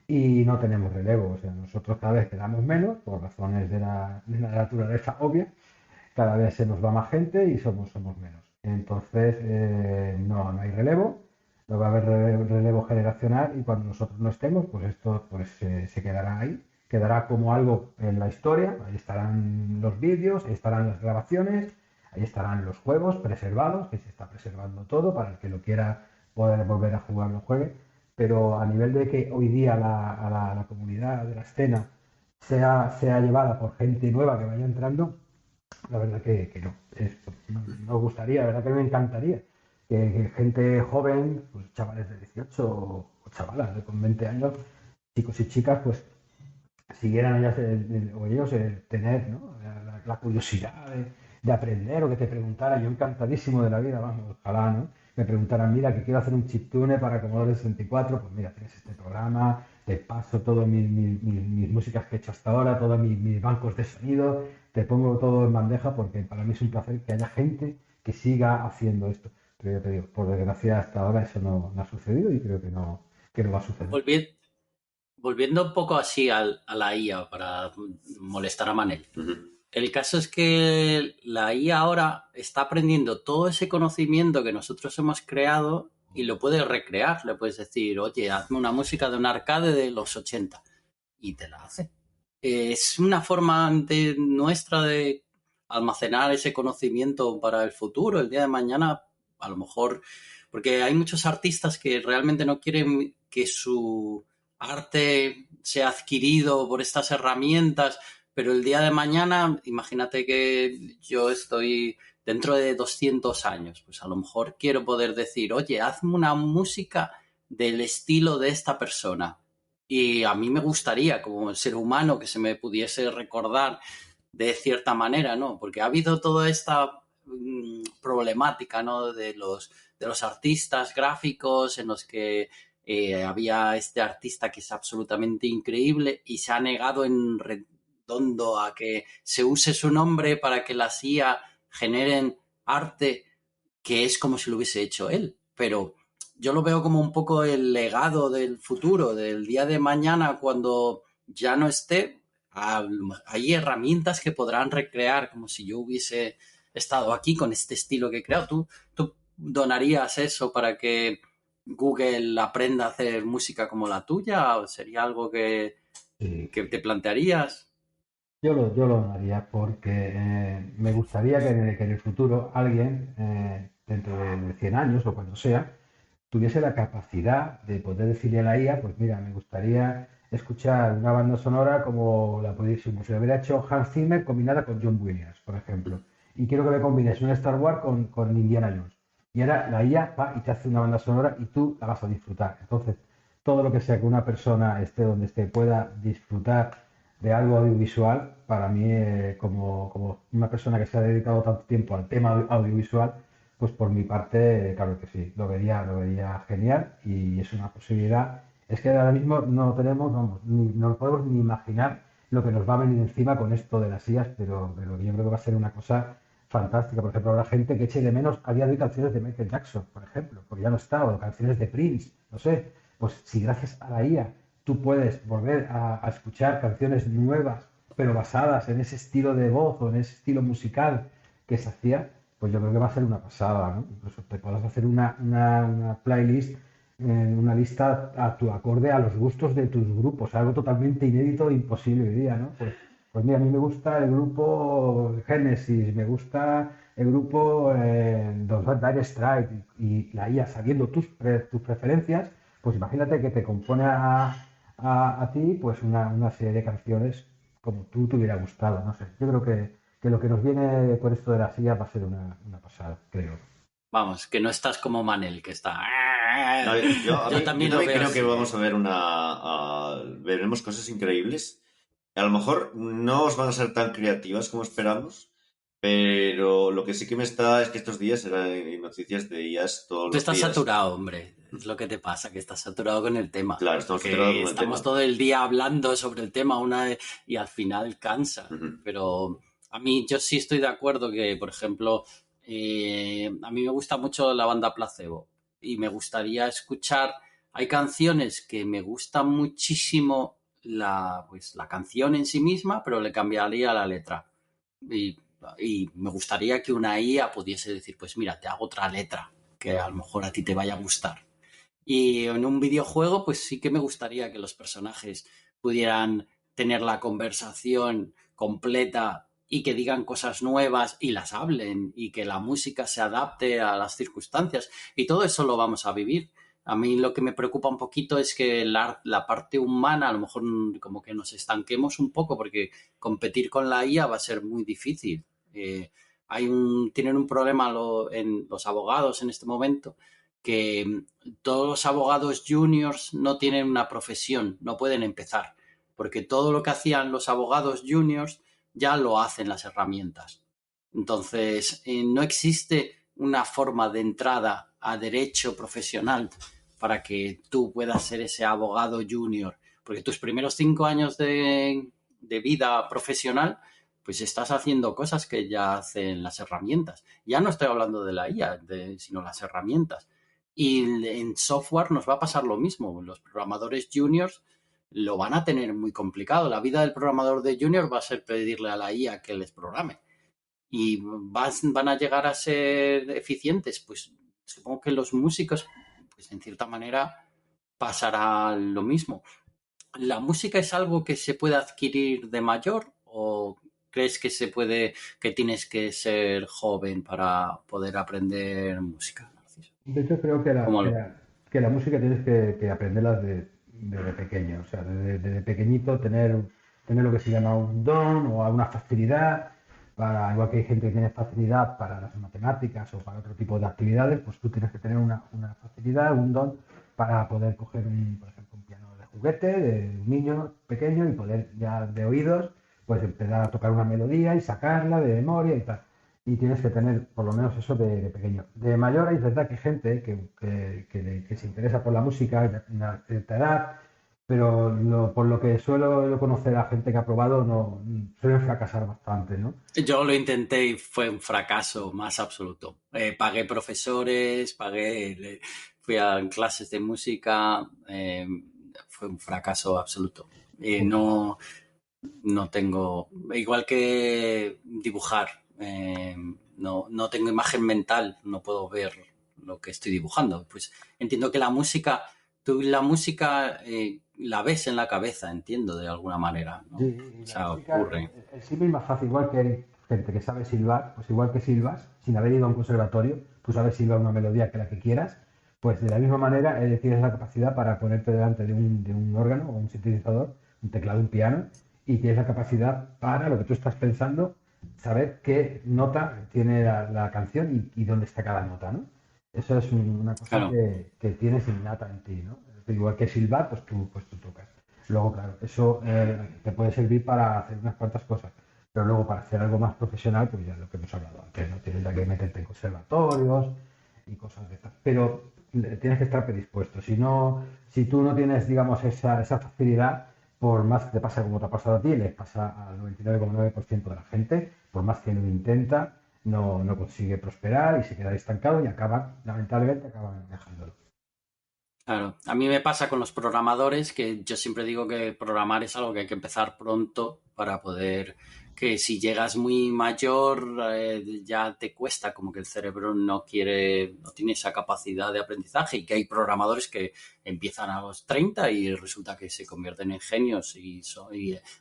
y no tenemos relevo. O sea, nosotros cada vez quedamos menos, por razones de la naturaleza obvia, cada vez se nos va más gente y somos menos. Entonces, no hay relevo, no va a haber relevo generacional y cuando nosotros no estemos, pues esto pues, se quedará ahí, quedará como algo en la historia, ahí estarán los vídeos, ahí estarán las grabaciones, ahí estarán los juegos preservados, que se está preservando todo para el que lo quiera poder volver a jugar lo juegue, pero a nivel de que hoy día la comunidad de la escena sea llevada por gente nueva que vaya entrando, la verdad que no. Nos gustaría, la verdad que me encantaría que gente joven, pues chavales de 18 o chavalas con 20 años, chicos y chicas, pues siguieran ellas o ellos tener, ¿no? la curiosidad de aprender o que te preguntaran, yo encantadísimo de la vida, vamos, ojalá, ¿no? Me preguntaran, mira, que quiero hacer un chiptune para Commodore 64, pues mira, tienes este programa, te paso todas mis músicas que he hecho hasta ahora, todos mis bancos de sonido, te pongo todo en bandeja porque para mí es un placer que haya gente que siga haciendo esto. Pero yo te digo, por desgracia hasta ahora eso no ha sucedido y creo que no va a suceder. Volviendo un poco así a la IA para molestar a Manel. Ujú. El caso es que la IA ahora está aprendiendo todo ese conocimiento que nosotros hemos creado y lo puede recrear. Le puedes decir, oye, hazme una música de un arcade de los 80 y te la hace. Es una forma nuestra de almacenar ese conocimiento para el futuro, el día de mañana, a lo mejor, porque hay muchos artistas que realmente no quieren que su arte sea adquirido por estas herramientas, pero el día de mañana, imagínate que yo estoy dentro de 200 años, pues a lo mejor quiero poder decir, oye, hazme una música del estilo de esta persona. Y a mí me gustaría, como ser humano, que se me pudiese recordar de cierta manera, ¿no? Porque ha habido toda esta problemática, ¿no? De los artistas gráficos en los que había este artista que es absolutamente increíble y se ha negado en redondo a que se use su nombre para que las IA generen arte que es como si lo hubiese hecho él. Pero yo lo veo como un poco el legado del futuro, del día de mañana, cuando ya no esté. Hay herramientas que podrán recrear como si yo hubiese estado aquí con este estilo que he creado. ¿Tú donarías eso para que Google aprenda a hacer música como la tuya? ¿O sería algo Sí. que te plantearías? Yo lo haría porque me gustaría que en el futuro alguien, dentro de 100 años o cuando sea, tuviese la capacidad de poder decirle a la IA, pues mira, me gustaría escuchar una banda sonora como si lo hubiera hecho Hans Zimmer combinada con John Williams, por ejemplo. Y quiero que me combines un Star Wars con Indiana Jones. Y ahora la IA va y te hace una banda sonora y tú la vas a disfrutar. Entonces, todo lo que sea que una persona esté donde esté pueda disfrutar de algo audiovisual, para mí, como una persona que se ha dedicado tanto tiempo al tema audiovisual, pues por mi parte, claro que sí, lo vería genial y es una posibilidad. Es que ahora mismo no tenemos, vamos, no podemos ni imaginar lo que nos va a venir encima con esto de las sillas, pero yo creo que va a ser una cosa fantástica. Por ejemplo, habrá gente que eche de menos a día de hoy canciones de Michael Jackson, por ejemplo, porque ya no está, o canciones de Prince, no sé. Pues si gracias a la IA tú puedes volver a escuchar canciones nuevas, pero basadas en ese estilo de voz o en ese estilo musical que se hacía, pues yo creo que va a ser una pasada, ¿no? Incluso te puedas hacer una playlist, una lista a tu acorde a los gustos de tus grupos, algo totalmente inédito e imposible hoy día, ¿no? Pues mira, a mí me gusta el grupo Genesis, me gusta el grupo Dire Straits y la IA sabiendo tus preferencias, pues imagínate que te compone a ti pues una serie de canciones como tú te hubiera gustado, no sé. Yo creo que lo que nos viene por esto de la silla va a ser una pasada, creo. Vamos, que no estás como Manel, que está... No, Yo yo también lo también veo creo que así, ¿eh? vamos a ver veremos cosas increíbles. A lo mejor no os van a ser tan creativas como esperamos, pero lo que sí que me está es que estos días eran noticias de IAs todos Tú los estás días. saturado, hombre. Es lo que te pasa, que estás saturado con el tema. Claro, estamos saturados Porque con el estamos tema. todo el día hablando sobre el tema y al final cansa. Ujú. Pero a mí yo sí estoy de acuerdo que, por ejemplo, a mí me gusta mucho la banda Placebo y me gustaría escuchar hay canciones que me gustan muchísimo pues, la canción en sí misma, pero le cambiaría la letra. Y, y me gustaría que una IA pudiese decir, pues mira, te hago otra letra que a lo mejor a ti te vaya a gustar. Y en un videojuego, pues sí que me gustaría que los personajes pudieran tener la conversación completa y que digan cosas nuevas y las hablen y que la música se adapte a las circunstancias. Y todo eso lo vamos a vivir. A mí lo que me preocupa un poquito es que la parte humana, a lo mejor como que nos estanquemos un poco porque competir con la IA va a ser muy difícil. Tienen un problema en los abogados en este momento, que todos los abogados juniors no tienen una profesión, no pueden empezar, porque todo lo que hacían los abogados juniors ya lo hacen las herramientas. Entonces, no existe una forma de entrada a derecho profesional para que tú puedas ser ese abogado junior, porque tus primeros 5 años de vida profesional, pues estás haciendo cosas que ya hacen las herramientas. Ya no estoy hablando de la IA, sino las herramientas. Y en software nos va a pasar lo mismo. Los programadores juniors lo van a tener muy complicado. La vida del programador de junior va a ser pedirle a la IA que les programe. ¿Y van a llegar a ser eficientes? Pues supongo que los músicos, pues en cierta manera, pasará lo mismo. ¿La música es algo que se puede adquirir de mayor o crees que tienes que ser joven para poder aprender música, Narciso? De hecho, creo que ¿Cómo lo? que la música tienes que aprenderla desde pequeño. O sea, desde pequeñito tener lo que se llama un don o una facilidad. Igual que hay gente que tiene facilidad para las matemáticas o para otro tipo de actividades, pues tú tienes que tener una facilidad, un don para poder coger, por ejemplo, un piano de juguete de un niño pequeño y poder ya de oídos, pues empezar a tocar una melodía y sacarla de memoria y tal. Y tienes que tener por lo menos eso de pequeño. De mayor hay verdad que hay gente que se interesa por la música de una cierta edad, pero por lo que suelo conocer a gente que ha probado, no suelen fracasar bastante, ¿no? Yo lo intenté y fue un fracaso más absoluto. Pagué profesores, fui a clases de música, fue un fracaso absoluto. No, no tengo, igual que dibujar, no tengo imagen mental, no puedo ver lo que estoy dibujando. Pues entiendo que tú la música la ves en la cabeza, entiendo de alguna manera, Sí, ¿no? y O la sea, música, ocurre. el símil más fácil, igual que hay gente que sabe silbar, pues igual que silbas, sin haber ido a un conservatorio, tú sabes silbar una melodía que la que quieras, pues de la misma manera tienes la capacidad para ponerte delante de un órgano o un sintetizador, un teclado, un piano, y tienes la capacidad para lo que tú estás pensando, saber qué nota tiene la canción y dónde está cada nota, ¿no? Eso es una cosa Claro. que tienes innata en ti, ¿no? Igual que silbar, pues tú tocas. Luego, claro, eso te puede servir para hacer unas cuantas cosas, pero luego para hacer algo más profesional, pues ya lo que hemos hablado antes, ¿no? Tienes ya que meterte en conservatorios y cosas de estas. Pero tienes que estar predispuesto. Si no, si tú no tienes, digamos, esa facilidad, por más que te pasa como te ha pasado a ti, les pasa al 99,9% de la gente, por más que lo intenta, no consigue prosperar y se queda estancado y lamentablemente, acaban dejándolo. Claro, a mí me pasa con los programadores que yo siempre digo que programar es algo que hay que empezar pronto para poder, que si llegas muy mayor ya te cuesta, como que el cerebro no tiene esa capacidad de aprendizaje y que hay programadores que empiezan a los 30 y resulta que se convierten en genios y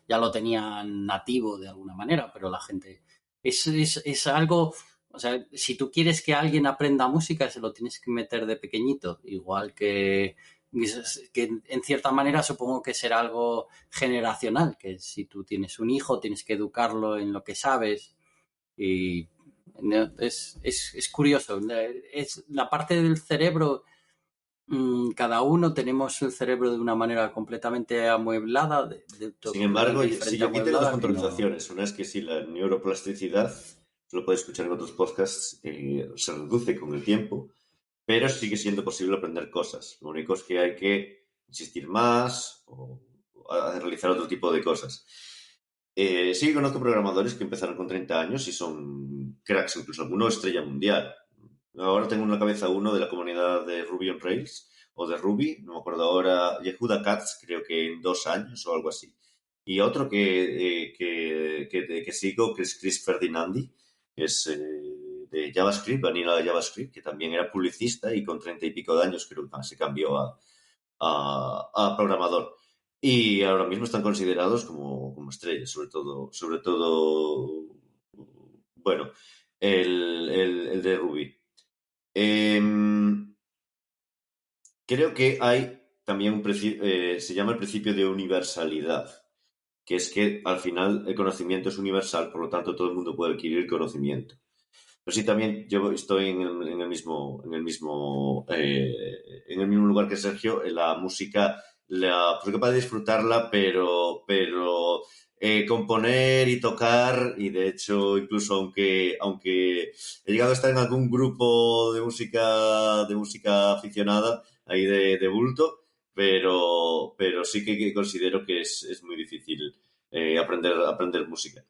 ya lo tenían nativo de alguna manera, pero la gente es algo. O sea, si tú quieres que alguien aprenda música, se lo tienes que meter de pequeñito. Igual que en cierta manera supongo que será algo generacional, que si tú tienes un hijo, tienes que educarlo en lo que sabes. Y no, es curioso. Es la parte del cerebro, cada uno tenemos el cerebro de una manera completamente amueblada, Sin embargo, totalmente si diferente yo quité las dos amueblada, que no. puntualizaciones, una es que sí, la neuroplasticidad, lo puedes escuchar en otros podcasts, se reduce con el tiempo, pero sigue siendo posible aprender cosas. Lo único es que hay que insistir más o realizar otro tipo de cosas. Sí que conozco programadores que empezaron con 30 años y son cracks, incluso alguno estrella mundial. Ahora tengo en la cabeza uno de la comunidad de Ruby on Rails, o de Ruby, no me acuerdo ahora, Yehuda Katz, creo que en 2 años o algo así. Y otro que sigo, que es Chris Ferdinandi, que es de JavaScript, Vanilla JavaScript, que también era publicista y con 30 y pico de años creo que se cambió a programador. Y ahora mismo están considerados como estrellas, sobre todo, bueno, el de Ruby. Creo que hay también se llama el principio de universalidad, que es que al final el conocimiento es universal, por lo tanto todo el mundo puede adquirir conocimiento. Pero sí, también yo estoy en el mismo lugar que Sergio. La música, soy capaz de disfrutarla, pero componer y tocar, y de hecho, incluso aunque he llegado a estar en algún grupo de música aficionada, ahí de bulto, pero sí que considero que es muy difícil aprender música.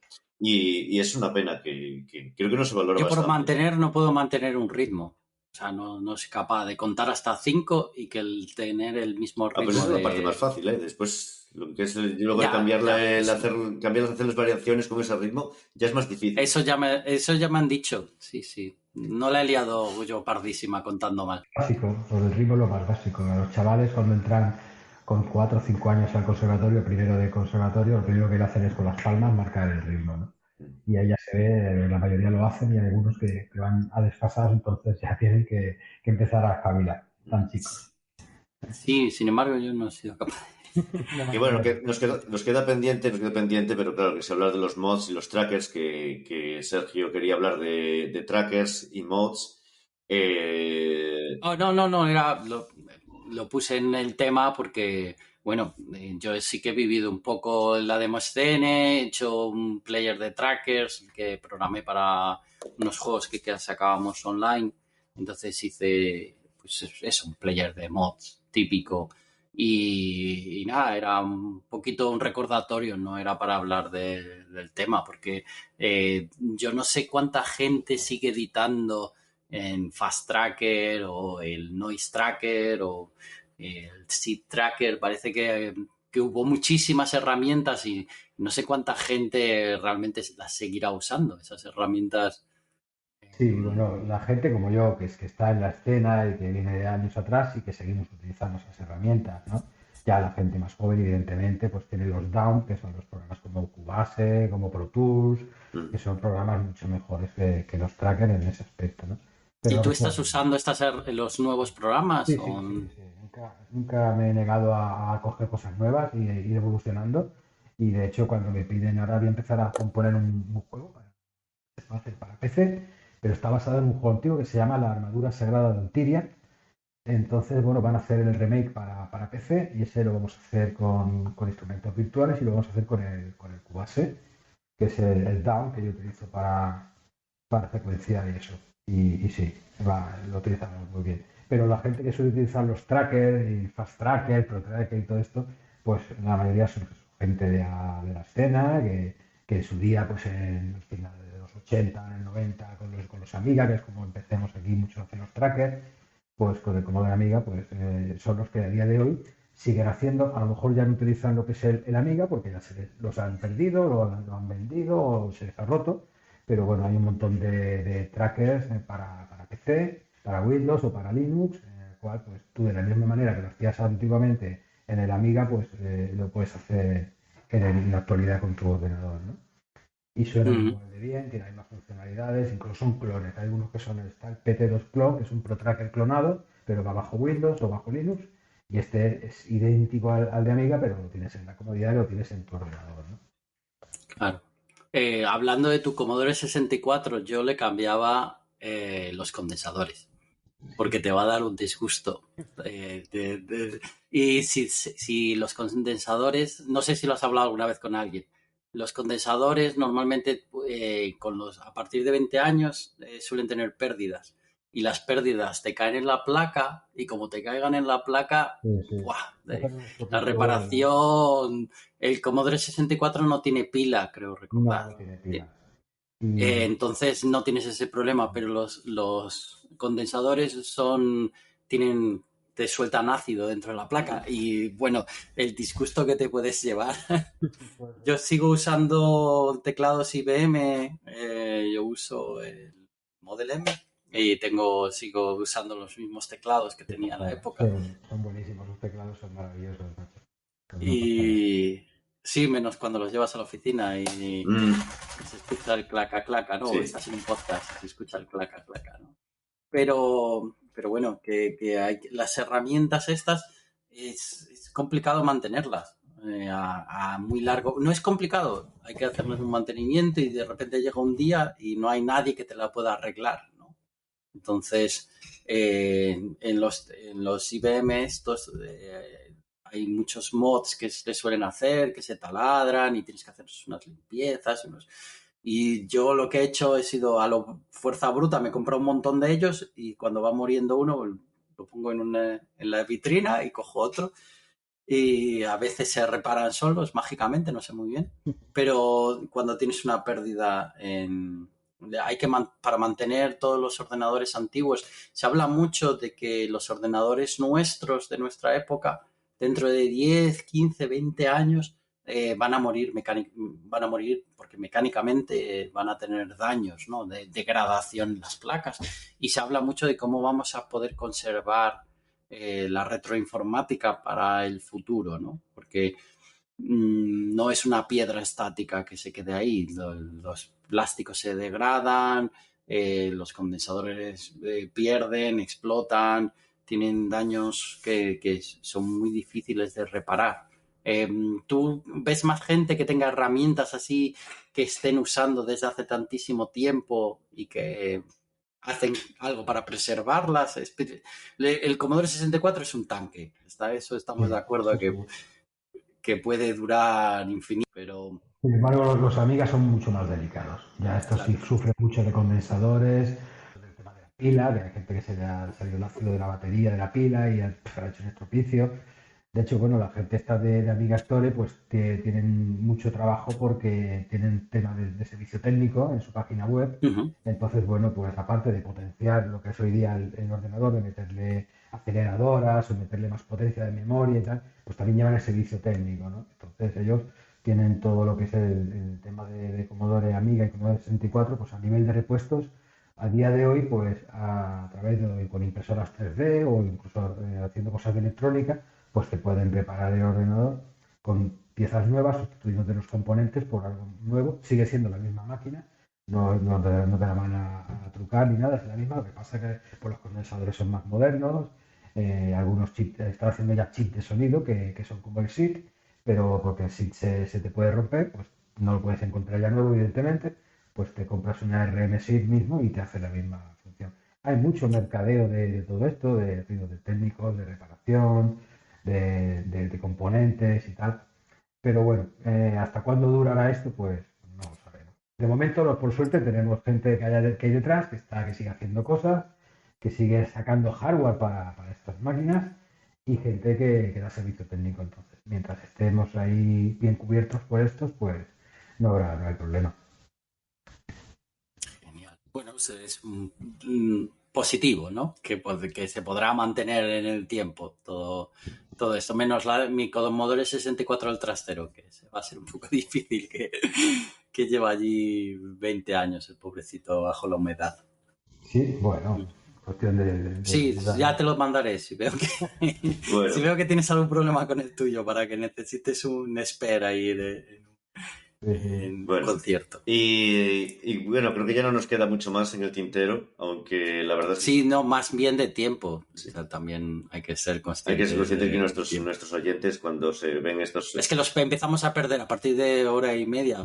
Y es una pena que creo que no se valora Yo bastante. no puedo mantener un ritmo. O sea, no soy capaz de contar hasta 5 y que el tener el mismo Ah, pues esa ritmo es la parte más de... fácil, ¿eh? Después, lo que es luego de Ya, hacer las variaciones con ese ritmo, ya es más difícil. eso ya me han dicho. Sí. No la he liado yo pardísima contando mal. Básico, sobre el ritmo es lo más básico. A los chavales cuando entran con 4 o 5 años al conservatorio, primero de conservatorio, lo primero que le hacen es con las palmas marcar el ritmo, ¿no? Y ahí ya se ve, la mayoría lo hacen y hay algunos que van a desfasados, entonces ya tienen que empezar a espabilar, tan chicos. Sí, sin embargo, yo no he sido capaz. Y bueno, que nos queda pendiente, pero claro, que si hablar de los mods y los trackers, que Sergio quería hablar de trackers y mods. Oh, no, lo puse en el tema porque, bueno, yo sí que he vivido un poco la Demoscene, he hecho un player de trackers que programé para unos juegos que sacábamos online, entonces hice, pues es un player de mods típico y nada, era un poquito un recordatorio, no era para hablar del tema, porque yo no sé cuánta gente sigue editando en Fast Tracker o el Noise Tracker o el Seed Tracker. Parece que hubo muchísimas herramientas y no sé cuánta gente realmente las seguirá usando, esas herramientas. Sí, bueno, la gente como yo, que está en la escena y que viene de años atrás y que seguimos utilizando esas herramientas, ¿no? Ya la gente más joven, evidentemente, pues tiene los DAW, que son los programas como Cubase, como Pro Tools, que son programas mucho mejores que los trackers en ese aspecto, ¿no? Pero ¿Y lo tú que estás usando los nuevos programas? sí. Nunca me he negado a coger cosas nuevas y ir evolucionando. Y de hecho, cuando me piden ahora voy a empezar a componer un juego para PC, pero está basado en un juego antiguo que se llama La Armadura Sagrada de Ultiria. Entonces, bueno, van a hacer el remake para PC y ese lo vamos a hacer con instrumentos virtuales y lo vamos a hacer con el Cubase, que es el DAW que yo utilizo para secuenciar y eso. Y sí, lo utilizamos muy bien. Pero la gente que suele utilizar los trackers y fast tracker, pro tracker y todo esto, pues la mayoría son gente de la escena, que en su día, pues en los finales de los 80, en el 90, con los Amiga, que es como empecemos aquí muchos a hacer los trackers, pues con el Commodore Amiga, pues son los que a día de hoy siguen haciendo. A lo mejor ya no utilizan lo que es el Amiga porque ya los han perdido, lo han vendido o se les ha roto, pero bueno, hay un montón de trackers para PC, para Windows o para Linux, en el cual pues tú de la misma manera que lo hacías antiguamente en el Amiga, pues lo puedes hacer en la actualidad con tu ordenador, ¿no? Y suenan igual de bien, tienen las mismas funcionalidades, incluso son clones. Hay algunos que son el PT2 Clone, que es un Pro Tracker clonado, pero va bajo Windows o bajo Linux, y este es idéntico al de Amiga, pero lo tienes en la comodidad y lo tienes en tu ordenador, ¿no? Claro. Hablando de tu Commodore 64, yo le cambiaba los condensadores, porque te va a dar un disgusto. Y si los condensadores, no sé si lo has hablado alguna vez con alguien, los condensadores normalmente a partir de 20 años suelen tener pérdidas. Y las pérdidas te caen en la placa y como te caigan en la placa, Sí, sí. ¡buah! Cogen un La poquito. reparación, el Commodore 64 no tiene pila, creo recordar. No tiene pilas. Y Entonces no tienes ese problema, pero los condensadores tienen te sueltan ácido dentro de la placa y bueno, el disgusto que te puedes llevar. Yo sigo usando teclados IBM, yo uso el Model M y sigo usando los mismos teclados que tenía en la época. Son buenísimos, los teclados son maravillosos, macho. Y sí, menos cuando los llevas a la oficina y se escucha el claca, ¿no? Sí. Estás en un podcast, se escucha el claca, ¿no? Pero bueno, que hay las herramientas estas es complicado mantenerlas a muy largo. No es complicado, hay que hacerles un mantenimiento y de repente llega un día y no hay nadie que te la pueda arreglar, ¿no? Entonces, en los IBM estos hay muchos mods que se suelen hacer, que se taladran y tienes que hacer unas limpiezas, y yo lo que he hecho he sido a lo fuerza bruta, me he comprado un montón de ellos y cuando va muriendo uno lo pongo en la vitrina y cojo otro y a veces se reparan solos mágicamente, no sé muy bien, pero cuando tienes una pérdida para mantener todos los ordenadores antiguos, se habla mucho de que los ordenadores nuestros de nuestra época, dentro de 10, 15, 20 años, van a morir porque mecánicamente van a tener daños, ¿no? De degradación en las placas. Y se habla mucho de cómo vamos a poder conservar la retroinformática para el futuro, ¿no? Porque no es una piedra estática que se quede ahí. Los plásticos se degradan, los condensadores pierden, explotan, tienen daños que son muy difíciles de reparar. ¿Tú ves más gente que tenga herramientas así que estén usando desde hace tantísimo tiempo y que hacen algo para preservarlas? El Commodore 64 es un tanque, eso estamos de acuerdo que puede durar infinito, pero... Sin embargo, los Amiga son mucho más delicados. Ya estos sí sufren mucho de condensadores, del tema de la pila, de hay gente que se le ha salido el ácido de la batería de la pila y ha hecho un estropicio. De hecho, bueno, la gente esta de Amiga Store pues tienen mucho trabajo porque tienen tema de servicio técnico en su página web. Entonces, bueno, pues aparte de potenciar lo que es hoy día el ordenador, de meterle aceleradoras o meterle más potencia de memoria y tal, pues también llevan el servicio técnico, ¿no? Entonces ellos tienen todo lo que es el tema de Commodore Amiga y Commodore 64, pues a nivel de repuestos, a día de hoy, pues a través con impresoras 3D o incluso haciendo cosas de electrónica, pues te pueden reparar el ordenador con piezas nuevas, sustituyendo los componentes por algo nuevo. Sigue siendo la misma máquina, no te la van a trucar ni nada, es la misma. Lo que pasa es que pues, los condensadores son más modernos, algunos chips, están haciendo ya chips de sonido que son como el SID, pero porque el SID se te puede romper, pues no lo puedes encontrar ya nuevo, evidentemente, pues te compras una RM SID mismo y te hace la misma función. Hay mucho mercadeo de todo esto, de técnicos, de reparación, de componentes y tal. Pero bueno, ¿hasta cuándo durará esto? Pues no lo sabemos. De momento, por suerte, tenemos gente que hay detrás, que sigue haciendo cosas, que sigue sacando hardware para estas máquinas y gente que da servicio técnico. Entonces, mientras estemos ahí bien cubiertos por estos, pues no hay problema. Genial. Bueno, es positivo, ¿no? Que se podrá mantener en el tiempo todo esto, menos mi Commodore 64 al trastero, que va a ser un poco difícil, que lleva allí 20 años el pobrecito bajo la humedad. Sí, bueno, cuestión de sí, ya te lo mandaré si veo si veo que tienes algún problema con el tuyo para que necesites un espera ahí en concierto. Y bueno, creo que ya no nos queda mucho más en el tintero, aunque la verdad es que... Sí, no, más bien de tiempo. Sí. O sea, también hay que ser conscientes. Hay que ser conscientes que nuestros oyentes, cuando se ven estos... Es que los empezamos a perder a partir de hora y media.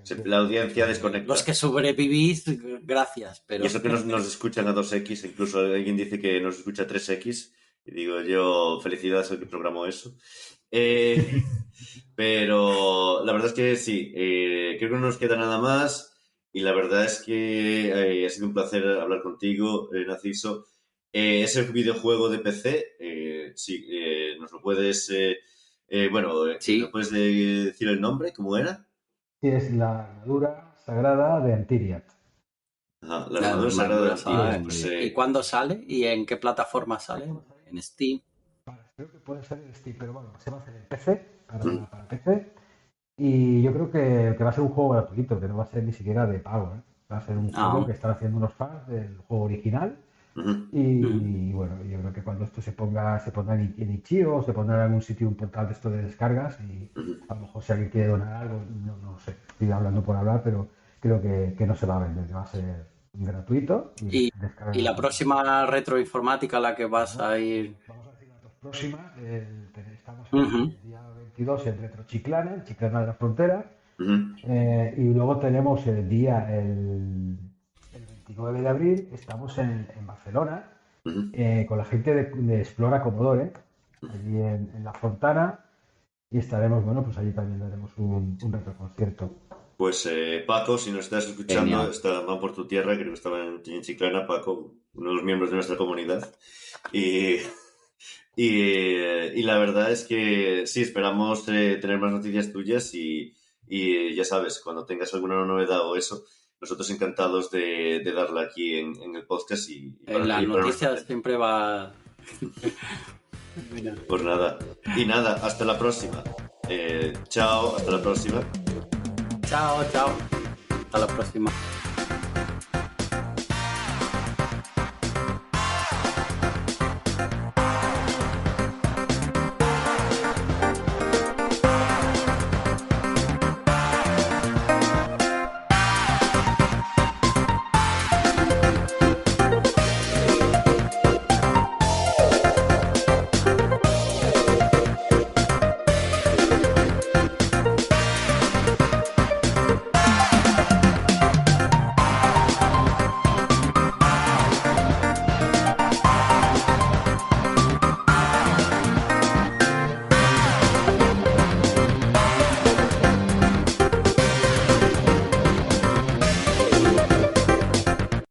Sí. La audiencia desconecta. Los que sobrevivís, gracias. Pero... Y eso que nos escuchan a 2X, incluso alguien dice que nos escucha a 3X. Y digo yo, felicidades al que programó eso. Pero la verdad es que sí, creo que no nos queda nada más y la verdad es que ha sido un placer hablar contigo, Narciso. Ese videojuego de PC, sí, nos lo puedes, sí. ¿nos puedes decir el nombre? ¿Cómo era? Sí, es la armadura sagrada de Antiriat. Ajá, la armadura sagrada de Antiriat. ¿Y cuándo sale? ¿Y en qué plataforma sale? en Steam. Creo que puede ser en Steam, pero bueno, se va a hacer en PC, para PC. Y yo creo que va a ser un juego gratuito, que no va a ser ni siquiera de pago, ¿eh? Va a ser un juego que están haciendo unos fans del juego original. Y bueno, yo creo que cuando esto se ponga en Itch.io, se pondrá en algún sitio, un portal de esto de descargas, y a lo mejor si alguien quiere donar algo, no sé, estoy hablando por hablar, pero creo que no se va a vender, que va a ser gratuito. Y la próxima retroinformática a la que vas a ir. Vamos a decir las dos próximas. Estamos el día 22 en Retro Chiclana, en Chiclana de la Frontera. Y luego tenemos el 29 de abril, estamos en Barcelona, con la gente de Explora Commodore, allí en La Fontana, y estaremos, bueno, pues allí también daremos un retroconcierto. Pues Paco, si nos estás escuchando, van por tu tierra, creo que estaba en Chiclana, Paco, uno de los miembros de nuestra comunidad. Y la verdad es que sí, esperamos tener más noticias tuyas y ya sabes, cuando tengas alguna novedad o eso, nosotros encantados de darla aquí en el podcast. En las noticias siempre va... Pues nada. Y nada, hasta la próxima. Chao, hasta la próxima. Chao. Hasta la próxima.